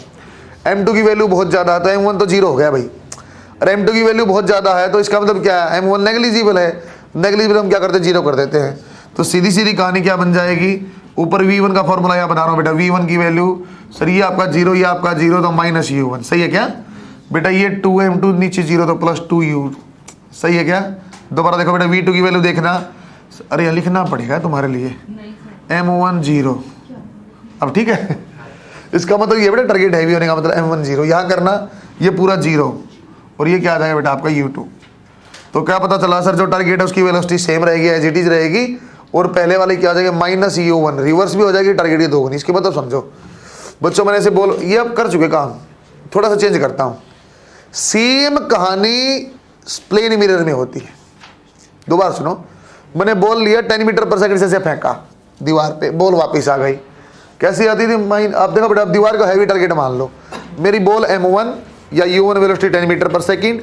M2 की वैल्यू बहुत ज़्यादा है तो M1 तो 0 हो गया भाई। और M2 की वैल्यू बहुत ज़्यादा है तो इसका मतलब क्या है? M1 नेग्लिजिबल है। नेग्लिजिबल हम क्या करते हैं? 0 कर देते हैं। तो सीधी सीधी कहानी क्या बन जाएगी? ऊपर V1 का फॉर्मूला यहाँ बना रहा हूँ बेटा, V1 की वैल्यू सर ये आपका 0, ये आपका 0, तो माइनस U1, सही है क्या बेटा? ये 2M2 नीचे 0 तो प्लस 2U, सही है क्या? दोबारा देखो बेटा, V2 की वैल्यू देखना, अरे यहाँ लिखना पड़ेगा तुम्हारे लिए, M1 0। अब ठीक है, इसका मतलब ये बेटा टारगेट हैवी होने का मतलब M1 0, यहाँ करना ये पूरा 0, और ये क्या आ जाएगा बेटा आपका U2। तो क्या पता चला सर जो टारगेट है उसकी वेलोसिटी सेम रहेगी, एज इट इज रहेगी, और पहले वाले क्या हो जाएगा माइनस u1, रिवर्स भी हो जाएगी, टारगेट की दोगुनी। इसके मतलब समझो बच्चों, मैंने ऐसे बोल ये अब कर चुके काम, थोड़ा सा चेंज करता हूँ। सेम कहानी प्लेन मिरर में होती है। दोबारा सुनो, मैंने बॉल लिया 10 मीटर पर सेकंड से फेंका दीवार पे, बॉल वापस आ गई। कैसी आती थी माइन, आप देखो बेटा, आप दीवार का हैवी टारगेट मान लो, मेरी बॉल m1 या u1 velocity 10 metre per second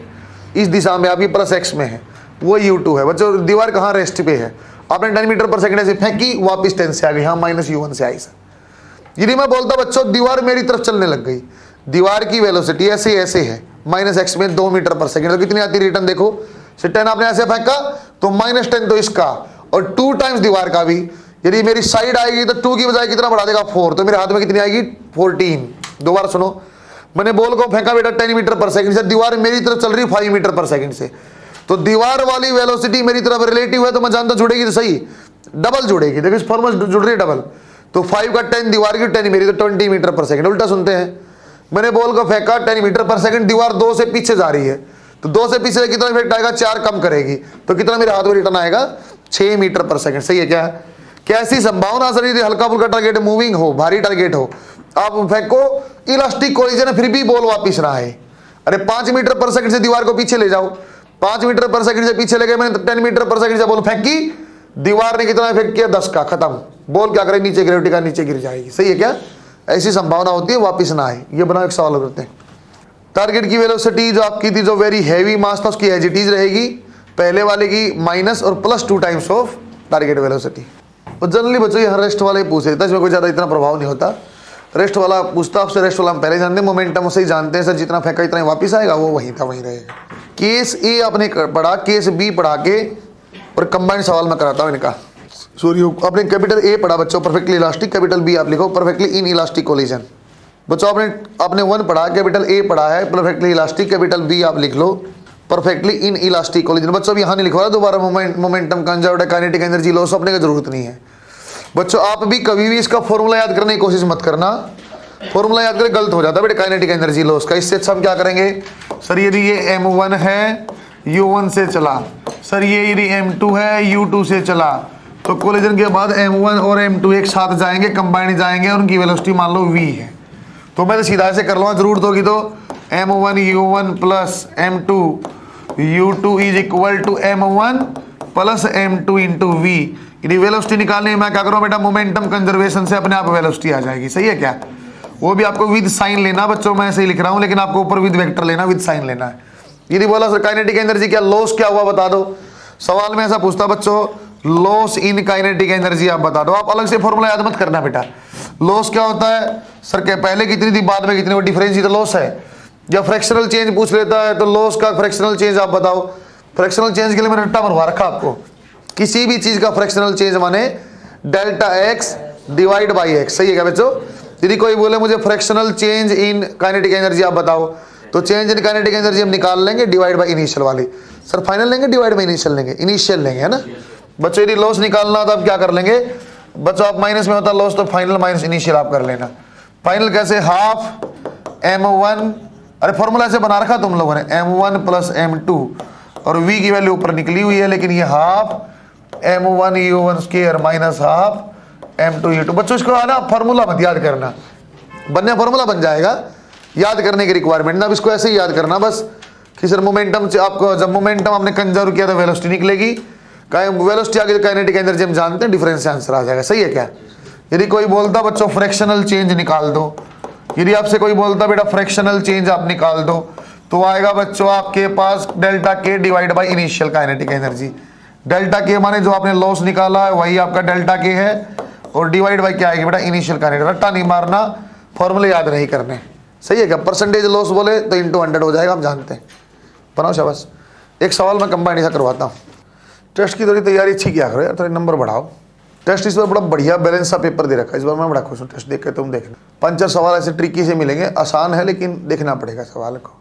इस दिशा में आपकी प्लस x में है, वो u2 है। बच्चों दीवार कहाँ रेस्ट पे है, आपने 10 मीटर पर सेकंड ऐसे फेंकी, वापस 10 से आ गई, हाँ माइनस u1 से आई सर। यदि मैं बोलता बच्चों दीवार मेरी तरफ चलने लग गई, दीवार की वेलोसिटी ऐसे ऐसे है माइनस x में 2 मीटर पर सेकंड, तो कितनी आती रिटर्न देखो, 10 आपने ऐसे फेंका तो माइनस 10 तो इसका और 2 टाइम्स दीवार का भी। यदि मेरी साइड आएगी तो 2 की बजाय कितना बढ़ा देगा 4, तो मेरे हाथ में कितनी आएगी 14। दोबारा सुनो, मैंने बॉल को फेंका बेटा 10 मीटर पर सेकंड से, दीवार मेरी तरफ चल रही 5 मीटर पर सेकंड से, तो दीवार वाली वेलोसिटी मेरी तरफ रिलेटिव है, तो मैं जानता जुड़ेगी तो सही, डबल जुड़ेगी। देखो इस फॉर्मूला जुड़ रही है डबल, तो 5 का 10 दीवार की 10 मेरी, तो 20 मीटर पर सेकंड। उल्टा सुनते हैं, मैंने बॉल को फेंका 10 मीटर पर सेकंड, दीवार 2 से पीछे जा रही है, तो 2 से पीछे कितना इफेक्ट आएगा, 4 कम करेगी, तो कितना मेरे हाथ में रिटर्न आएगा 6 मीटर पर सेकंड। सही है क्या? कैसी संभावना सर, यदि हल्का फुल्का टारगेट मूविंग हो, भारी टारगेट हो, आप फेंको, इलास्टिक कोलिजन है फिर भी बॉल वापिस रहा है। अरे 5 मीटर पर सेकंड से दीवार को पीछे ले जाओ, 5 मीटर पर सेकंड से पीछे ले गए, मैंने 10 मीटर पर सेकंड से बॉल फेंकी, दीवार ने कितना इफेक्ट किया 10 का, खत्म, बॉल क्या करे नीचे, ग्रेविटी का नीचे गिर जाएगी। सही है क्या? ऐसी संभावना होती है वापिस ना आए। ये बनाओ एक सवाल करते हैं। टारगेट की वेलोसिटी जो आपकी थी, जो वेरी हैवी मास था, उसकी एज इट इज रहेगी, पहले वाले की माइनस और plus 2 times of target velocity. और जनरली बच्चों ये हर रेस्ट वाले ही पूछ लेता है, इसमें कोई ज़्यादा इतना प्रभाव नहीं होता। रेस्ट वाला पूछता आपसे, रेस्ट वाला हम पहले जानते हैं, मोमेंटम से ही जानते हैं सर, जितना फेंका इतना ही वापस आएगा, वो वहीं था वहीं रहेगा। केस ए आपने पढ़ा, केस बी पढ़ा के और कंबाइंड सवाल मैं कराता हूँ इनका। सॉरी, आपने कैपिटल ए पढ़ा बच्चों परफेक्टली इलास्टिक, कैपिटल बी आप लिखो परफेक्टली इन इलास्टिक कोलिजन। बच्चों आपने 1 पढ़ा, कैपिटल ए पढ़ा है परफेक्टली इलास्टिक, कैपिटल बी आप लिख लो परफेक्टली इन इलास्टिक कोलिजन। बच्चों अब यहाँ नहीं लिखवा दोबारा momentum conserved kinetic energy loss अपने की जरूरत नहीं है। बच्चों आप भी कभी भी इसका फॉर्मूला याद करने की कोशिश मत करना, फॉर्मूला याद करके गलत हो जाता है बेटे काइनेटिक एनर्जी लॉस का। इससे अच्छा हम क्या करेंगे सर, यदि ये m1 है u1 से चला, सर ये यदि m2 है u2 से चला, तो कोलिजन के बाद m1 और m2 एक साथ जाएंगे, कंबाइंड जाएंगे और उनकी वेलोसिटी मान लो v है। तो मैं तो सीधा ऐसे कर लूँगा, जरूरत होगी तो m1 u1 plus m2 u2 is equal to m1 plus m2 into v। यदि वेलोसिटी निकालनी है, मैं क्या करूँ बेटा, मोमेंटम कंजर्वेशन से अपने आप वेलोसिटी आ जाएगी। सही है क्या? वो भी आपको विद साइन लेना बच्चों, मैं ऐसे ही लिख रहा हूँ, लेकिन आपको ऊपर विद वेक्टर लेना, विद साइन लेना है। यदि बोला सर काइनेटिक एनर्जी क्या, लॉस क्या हुआ बता दो, सवाल में ऐसा पूछता बच्चों, लॉस इन काइनेटिक एनर्जी आप बता दो। आप अलग से फॉर्मूला याद मत करना बेटा। लॉस क्या होता है सर, क्या पहले कितनी थी बाद में कितनी, वो डिफरेंस ही तो लॉस है। या फ्रैक्शनल चेंज पूछ लेता है, तो लॉस का फ्रैक्शनल चेंज आप बताओ। फ्रैक्शनल चेंज के लिए मैंने रट्टा बनवा रखा आपको, किसी भी चीज का फ्रैक्शनल चेंज माने delta x divide by x. सही है क्या बच्चों? यदि कोई बोले मुझे fractional change in kinetic energy आप बताओ, तो चेंज इन काइनेटिक एनर्जी हम निकाल लेंगे डिवाइड बाई इनिशियल वाली। सर फाइनल लेंगे डिवाइड बाई इनिशियल लेंगे, इनिशियल लेंगे, है ना बच्चों। यदि लॉस निकालना तो आप क्या कर लेंगे बच्चों, आप माइनस में होता लॉस, तो फाइनल माइनस इनिशियल आप कर लेना। फाइनल कैसे, हाफ m1, अरे फॉर्मूला ऐसे बना रखा तुम लोगों ने, m1 प्लस m2 और v की वैल्यू ऊपर निकली हुई है, लेकिन ये half m1 u1 square minus half m2 u2। बच्चों इसको आना फॉर्मूला मत याद करना, बनने फॉर्मूला बन जाएगा, याद करने की रिक्वायरमेंट ना, अब इसको ऐसे ही याद करना बस कि सर मोमेंटम से आपको, जब मोमेंटम आपने कंजर्व किया तो वेलोसिटी निकलेगी, वेलोसिटी आगे काइनेटिक एनर्जी हम जानते हैं, डिफरेंस से आंसर आ जाएगा। सही है क्या? यदि कोई बोलता बच्चों फ्रैक्शनल चेंज निकाल दो, यदि आपसे कोई बोलता बेटा फ्रैक्शनल चेंज आप निकाल दो, तो आएगा बच्चों आपके पास डेल्टा के divide by initial kinetic energy. Delta के माने जो आपने लॉस निकाला है वही आपका डेल्टा के है, और डिवाइड बाई क्या आएगी बेटा, इनिशियल काइनेटिक। रट्टा नहीं मारना, फॉर्मूले याद नहीं करने। सही है क्या? परसेंटेज लॉस बोले तो इंटू 100 हो जाएगा, हम जानते हैं। बनाओ शाबाश। एक सवाल मैं कंबाइंड ऐसा करवाता हूँ। टेस्ट की थोड़ी तैयारी अच्छी किया करो यार, थोड़े नंबर बढ़ाओ। टेस्ट इस बार बड़ा बढ़िया बैलेंस सा पेपर दे रखा है इस बार, मैं बड़ा खुश हूँ। टेस्ट देख के तुम देखना, 5-4 सवाल ऐसे ट्रिकी से मिलेंगे, आसान है लेकिन देखना पड़ेगा सवाल को,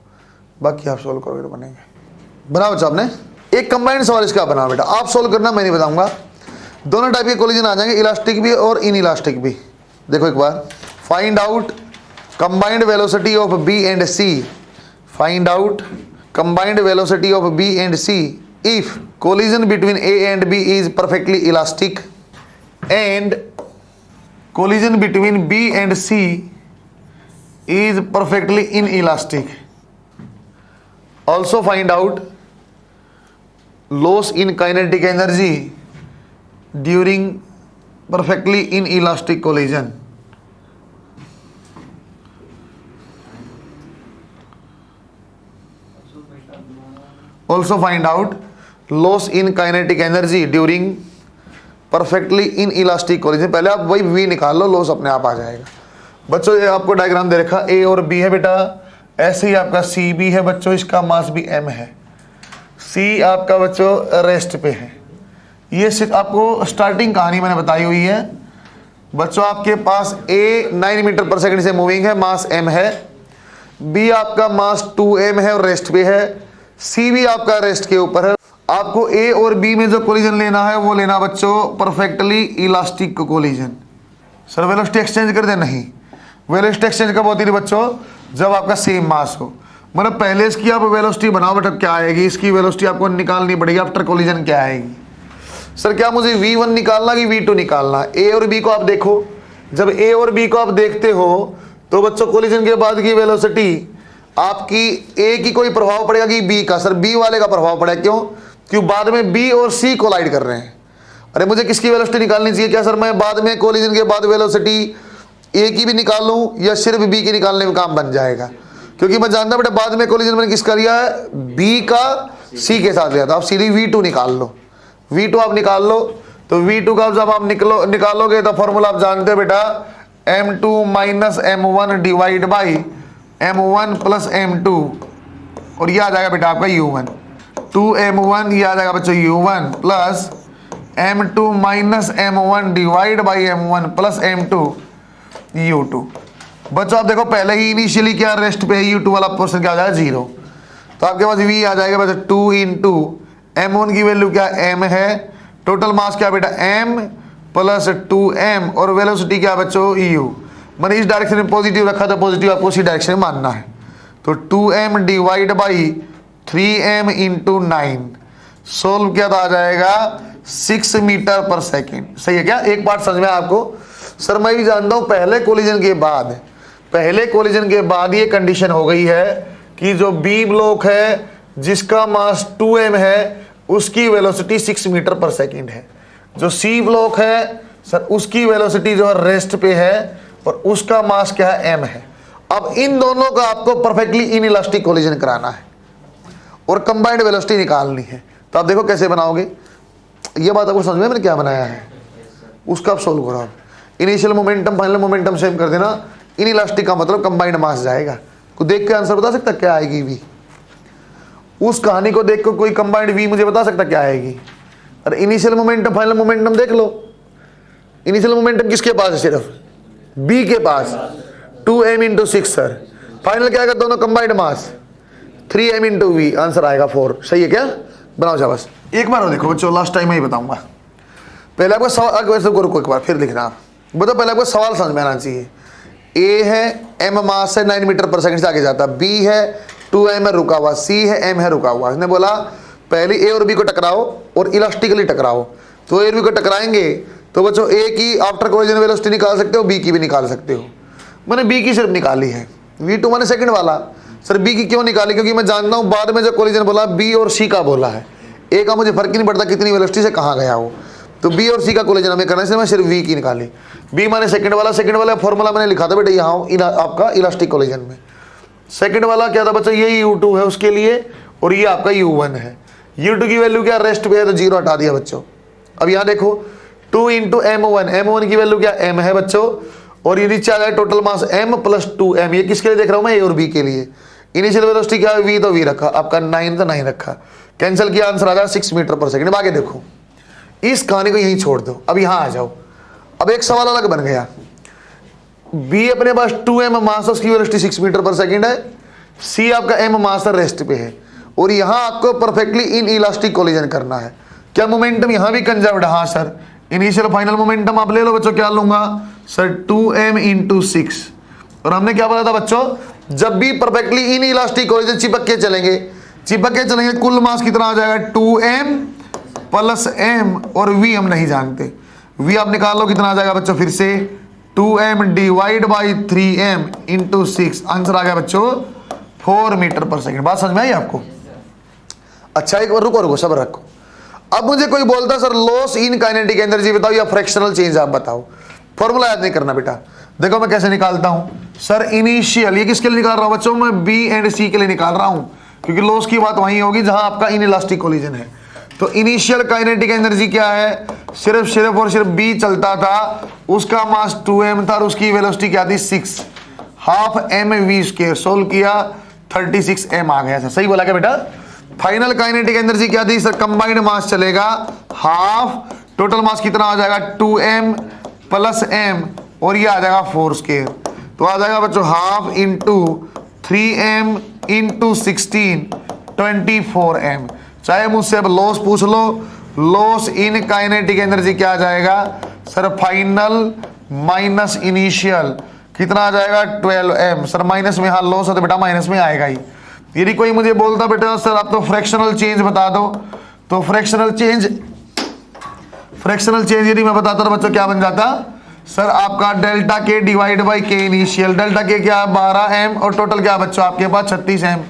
बाकी आप सोल्व करोगे तो बनेंगे। बनाओ बच्चा आपने एक कंबाइंड सवाल इसका बनाओ बेटा, आप सोल्व करना, मैं नहीं बताऊंगा। दोनों टाइप के कोलिजन आ जाएंगे, इलास्टिक भी और इन इलास्टिक भी। देखो एक बार, find out combined velocity of B and C, find out combined velocity of B and C if collision between A and B is perfectly elastic and collision between B and C is perfectly inelastic. Also find out loss in kinetic energy during perfectly inelastic collision। Also find out loss in kinetic energy during perfectly inelastic collision। पहले आप वही V निकाल लो, loss अपने आप आ जाएगा। बच्चों ये आपको डायग्राम दे रखा A और B है बेटा, ऐसे ही आपका C भी है बच्चों, इसका मास भी M है। C आपका बच्चों रेस्ट पे है। ये सिर्फ आपको स्टार्टिंग कहानी मैंने बताई हुई है बच्चों। आपके पास A 9 मीटर पर सेकंड से मूविंग है, मास M है। B आपका मास 2M है और रेस्ट पे है। C भी आपका रेस्ट के ऊपर है। आपको A और B में जो कोलिजन लेना है वो लेना बच्चों perfectly elastic collision. Sir velocity exchange कर दे? नहीं, वेलोसिटी एक्सचेंज कब होती थी बच्चों? जब आपका सेम मास हो। मतलब पहले इसकी आप वेलोसिटी बनाओ बेटा, क्या आएगी इसकी वेलोसिटी आपको निकालनी पड़ेगी आफ्टर कोलिजन, क्या आएगी? सर क्या मुझे V1 निकालना कि V2 निकालना? A और B को आप देखो, जब A और B को आप देखते हो तो बच्चों कोलिजन के बाद की वेलोसिटी आपकी A की कोई प्रभाव पड़ेगा कि B का? सर B वाले का प्रभाव पड़ेगा। क्यों? क्यों बाद में B और C कोलाइड कर रहे हैं। अरे मुझे किसकी वेलोसिटी निकालनी चाहिए? क्या सर मैं बाद में कोलिजन के बाद वेलोसिटी A की भी निकाल लूँ या सिर्फ B की निकालने में काम बन जाएगा? क्योंकि मैं जानता बेटा बाद में कोलिजन मैंने किसका लिया है? B का C के साथ लिया था। आप सीधी V2 निकाल लो, V2 आप निकाल लो। तो V2 का जब आप निकालोगे तो फॉर्मूला आप जानते हो बेटा, M2 minus M1 divide by M1 plus M2, और ये आ जाएगा बेटा आपका U1। 2M1 ये आ जाएगा बच्चों U1 plus M2 minus M1 divide by M1 plus M2 U2। बच्चों आप देखो पहले ही इनिशियली क्या रेस्ट पे है, U2 वाला पोर्शन क्या आ जाएगा? 0। तो आपके पास V आ जाएगा बच्चों 2 इंटू M1 की वैल्यू क्या M है, टोटल मास क्या बेटा M प्लस 2M, और वेलोसिटी क्या बच्चों U। मैंने इस डायरेक्शन में पॉजिटिव रखा था, पॉजिटिव आपको उसी डायरेक्शन में मानना है। तो 2M divide by 3M into 9, solve किया तो आ जाएगा 6 मीटर पर सेकेंड। सही है क्या? एक बात समझ में आपको? सर मैं भी जानता हूँ पहले कोलिजन के बाद ये कंडीशन हो गई है कि जो B ब्लॉक है जिसका मास 2M है उसकी वेलोसिटी 6 मीटर पर सेकेंड है। जो C ब्लॉक है सर उसकी वेलोसिटी जो है रेस्ट पे है और उसका मास क्या है? M है। अब इन दोनों का आपको परफेक्टली इनइलास्टिक कोलिजन कराना है और कंबाइंड वेलोसिटी निकालनी है। तो आप देखो कैसे बनाओगे, ये बात आपको समझ में मैंने क्या बनाया है उसका आप सोल्व करो। Initial momentum final momentum same कर देना। इनइलास्टिक का मतलब कंबाइंड मास जाएगा। को देख के आंसर बता सकता क्या आएगी V? उस कहानी को देख कर कोई कंबाइंड V मुझे बता सकता क्या आएगी? अरे इनिशियल मोमेंटम फाइनल मोमेंटम देख लो। इनिशियल मोमेंटम किसके पास है? सिर्फ B के पास 2M इंटू 6 सर। फाइनल क्या आएगा? दोनों कंबाइंड मास 3M इंटू V, आंसर आएगा 4। सही है क्या? बनाओ शाबाश। एक बार और देखो बच्चों, लास्ट टाइम मैं ही बताऊंगा। पहले आपको सवाल वैसे करो, एक बार फिर लिखना बताओ। पहले आपको सवाल समझ में आना चाहिए। A है M मास है 9 मीटर पर सेकंड से आगे जाता, B है 2M है रुका हुआ, C है M है रुका हुआ। इसने बोला पहले A और B को टकराओ और इलास्टिकली टकराओ। तो A और B को टकराएंगे तो बच्चों A की आफ्टर कोलिजन वेलोसिटी निकाल सकते हो, B की भी निकाल सकते हो। मैंने B की सिर्फ निकाली है, V2 मैंने सेकंड वाला। सर B की क्यों निकाली? क्योंकि मैं जानता हूँ बाद में जो कोलिजन बोला B और C का बोला है, A का मुझे फर्क ही नहीं पड़ता कितनी वेलोसिटी से कहाँ गया वो। तो B और C का कोलिजन हमें करना है, इसलिए मैं सिर्फ V की निकाली। B माने सेकंड वाला फॉर्मूला मैंने लिखा था बेटा यहाँ आपका इलास्टिक कोलिजन में। सेकंड वाला क्या था बच्चों? ये U2 है उसके लिए और ये आपका U1 है। U2 की वैल्यू क्या? रेस्ट पे है तो 0 हटा दिया बच्चों। अब यहाँ देखो 2 इंटू M1 की वैल्यू क्या? M है बच्चों, और ये नीचे आ गया total mass M plus 2M। ये किसके लिए देख रहा हूँ मैं? A और B के लिए। इनिशियल वेलोसिटी क्या है? V, तो V रखा, आपका 9 तो 9 रखा, कैंसिल किया, आंसर आ जाए 6 मीटर पर सेकंड। आगे देखो, इस कहानी को यहीं छोड़ दो, अब यहाँ आ जाओ। अब एक सवाल अलग बन गया। B अपने पास 2M मास, उसकी वेलोसिटी 6 मीटर पर सेकंड है। C आपका M मास रेस्ट पे है और यहाँ आपको परफेक्टली इन इलास्टिक कोलिजन करना है। क्या मोमेंटम यहाँ भी कंजर्व्ड? हाँ सर। इनिशियल फाइनल मोमेंटम आप ले लो बच्चों, क्या लूंगा सर? 2M into 6। और हमने क्या बोला था बच्चों? जब भी परफेक्टली इन इलास्टिक कोलिजन चिपक के चलेंगे कुल मास कितना आ जाएगा? 2M प्लस M, और V हम नहीं जानते। v आप निकाल लो, कितना आ जाएगा बच्चों, फिर से 2m divide by 3m into 6, answer आ गया बच्चों 4 मीटर पर सेकेंड। बात समझ में आई आपको? अच्छा एक बार रुको सब्र रखो। अब मुझे कोई बोलता sir loss in kinetic energy बताओ या फ्रैक्शनल चेंज आप बताओ, फॉर्मूला याद नहीं करना बेटा। देखो मैं कैसे निकालता हूं सर, इनिशियल, ये किसके लिए निकाल रहा हूं बच्चों, मैं बी एंड सी के लिए निकाल रहा हूं, क्योंकि लॉस की बात वहीं होगी जहां आपका इन इलास्टिक कोलिजन है। तो इनिशियल काइनेटिक एनर्जी क्या है, सिर्फ और सिर्फ बी चलता था, उसका मास 2m था और उसकी वेलोसिटी क्या थी 6, हाफ mv²। सोल्व किया 36m आ गया। सही बोला क्या बेटा? फाइनल काइनेटिक एनर्जी क्या थी सर, कंबाइंड मास चलेगा हाफ, टोटल मास कितना आ जाएगा 2m प्लस m और ये आ जाएगा 4²। तो आ जाएगा बच्चों half into 3m into 16 24m। चाहे मुझसे अब लॉस पूछ लो, लॉस इन काइनेटिक एनर्जी क्या आ जाएगा सर, फाइनल माइनस इनिशियल, कितना आ जाएगा 12m। सर माइनस में, हाँ लॉस है तो बेटा माइनस में आएगा ही। यदि कोई मुझे बोलता बेटा सर आप तो फ्रैक्शनल चेंज बता दो, तो फ्रैक्शनल चेंज यदि मैं बताता तो बच्चों क्या बन जाता सर, आपका डेल्टा के डिवाइड बाई के इनिशियल। डेल्टा के क्या 12m और टोटल क्या बच्चों आपके पास 36m।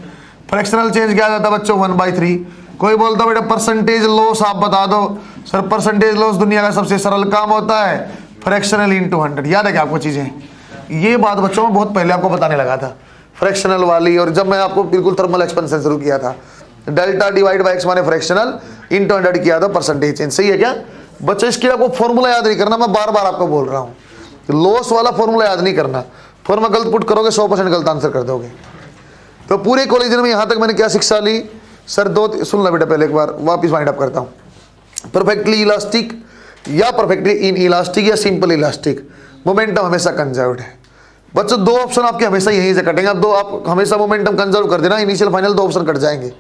फ्रैक्शनल चेंज क्या जाता बच्चों 1/3। कोई बोलता बेटा परसेंटेज लॉस आप बता दो, सर परसेंटेज लॉस दुनिया का सबसे सरल काम होता है, फ्रैक्शनल इंटू 100। याद है क्या आपको चीजें? ये बात बच्चों में बहुत पहले आपको बताने लगा था फ्रैक्शनल वाली, और जब मैं आपको बिल्कुल थर्मल एक्सपेंशन शुरू किया था, डेल्टा डिवाइड बाई एक्स माने फ्रैक्शनल इंटू 100 किया था परसेंटेज चेंज। सही है क्या बच्चों? इसके लिए आपको फॉर्मूला याद नहीं करना, मैं बार बार आपको बोल रहा हूँ, लॉस वाला फॉर्मूला याद नहीं करना, फॉर्मूला गलत पुट करोगे 100% गलत आंसर कर दोगे। तो पूरे कॉलेज में यहाँ तक मैंने क्या शिक्षा ली सर, सुन लो बेटा पहले एक बार वापिस वाइंड अप करता हूँ। परफेक्टली इलास्टिक या परफेक्टली इन इलास्टिक या सिंपल इलास्टिक, मोमेंटम हमेशा कंजर्व्ड है बच्चों। दो ऑप्शन आपके हमेशा यहीं से कटेंगे। अब आप हमेशा मोमेंटम कंजर्व कर देना, इनिशियल फाइनल 2 ऑप्शन कट जाएंगे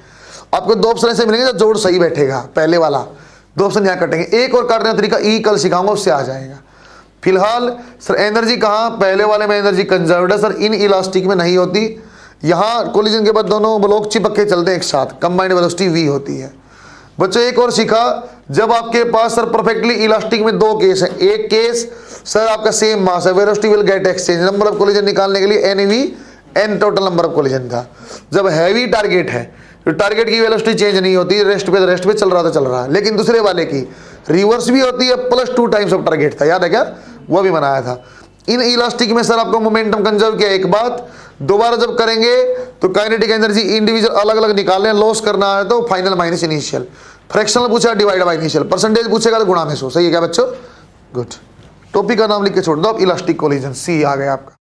आपको। 2 ऑप्शन ऐसे मिलेंगे जब जोड़ सही बैठेगा, पहले वाला 2 ऑप्शन यहाँ कटेंगे। एक और काटने का तरीका ई कल सिखाऊंगा, उससे आ जाएगा। फिलहाल सर एनर्जी कहाँ, पहले वाले में एनर्जी कंजर्व्ड है सर, इन इलास्टिक में नहीं होती। यहाँ कोलिजन के बाद दोनों ब्लॉक चिपक के चलते हैं एक साथ, कंबाइंड वेलोसिटी v होती है बच्चों। एक और सीखा, जब आपके पास सर परफेक्टली इलास्टिक में 2 केस है, एक केस सर आपका सेम मास है, velocity will get exchange, number of collision निकालने के लिए n total number of collision था। जब हैवी टारगेट है तो टारगेट की वेलोसिटी चेंज नहीं होती, रेस्ट पे चल रहा है। लेकिन दूसरे वाले की रिवर्स भी होती है, +2 टाइम्स ऑफ टारगेट था, याद है क्या? वो भी बनाया था। इन इलास्टिक में सर आपको मोमेंटम कंजर्व किया एक बात, दोबारा जब करेंगे तो काइनेटिक एनर्जी इंडिविजुअल अलग अलग निकालने, लॉस करना है तो फाइनल माइनस इनिशियल। फ्रैक्शनल पूछा डिवाइड बाय इनिशियल, परसेंटेज पूछेगा तो गुणा में 100। सही है क्या बच्चों? गुड। टॉपिक का नाम लिख के छोड़ दो आप, इलास्टिक कोलिजन, सी आ गया आपका।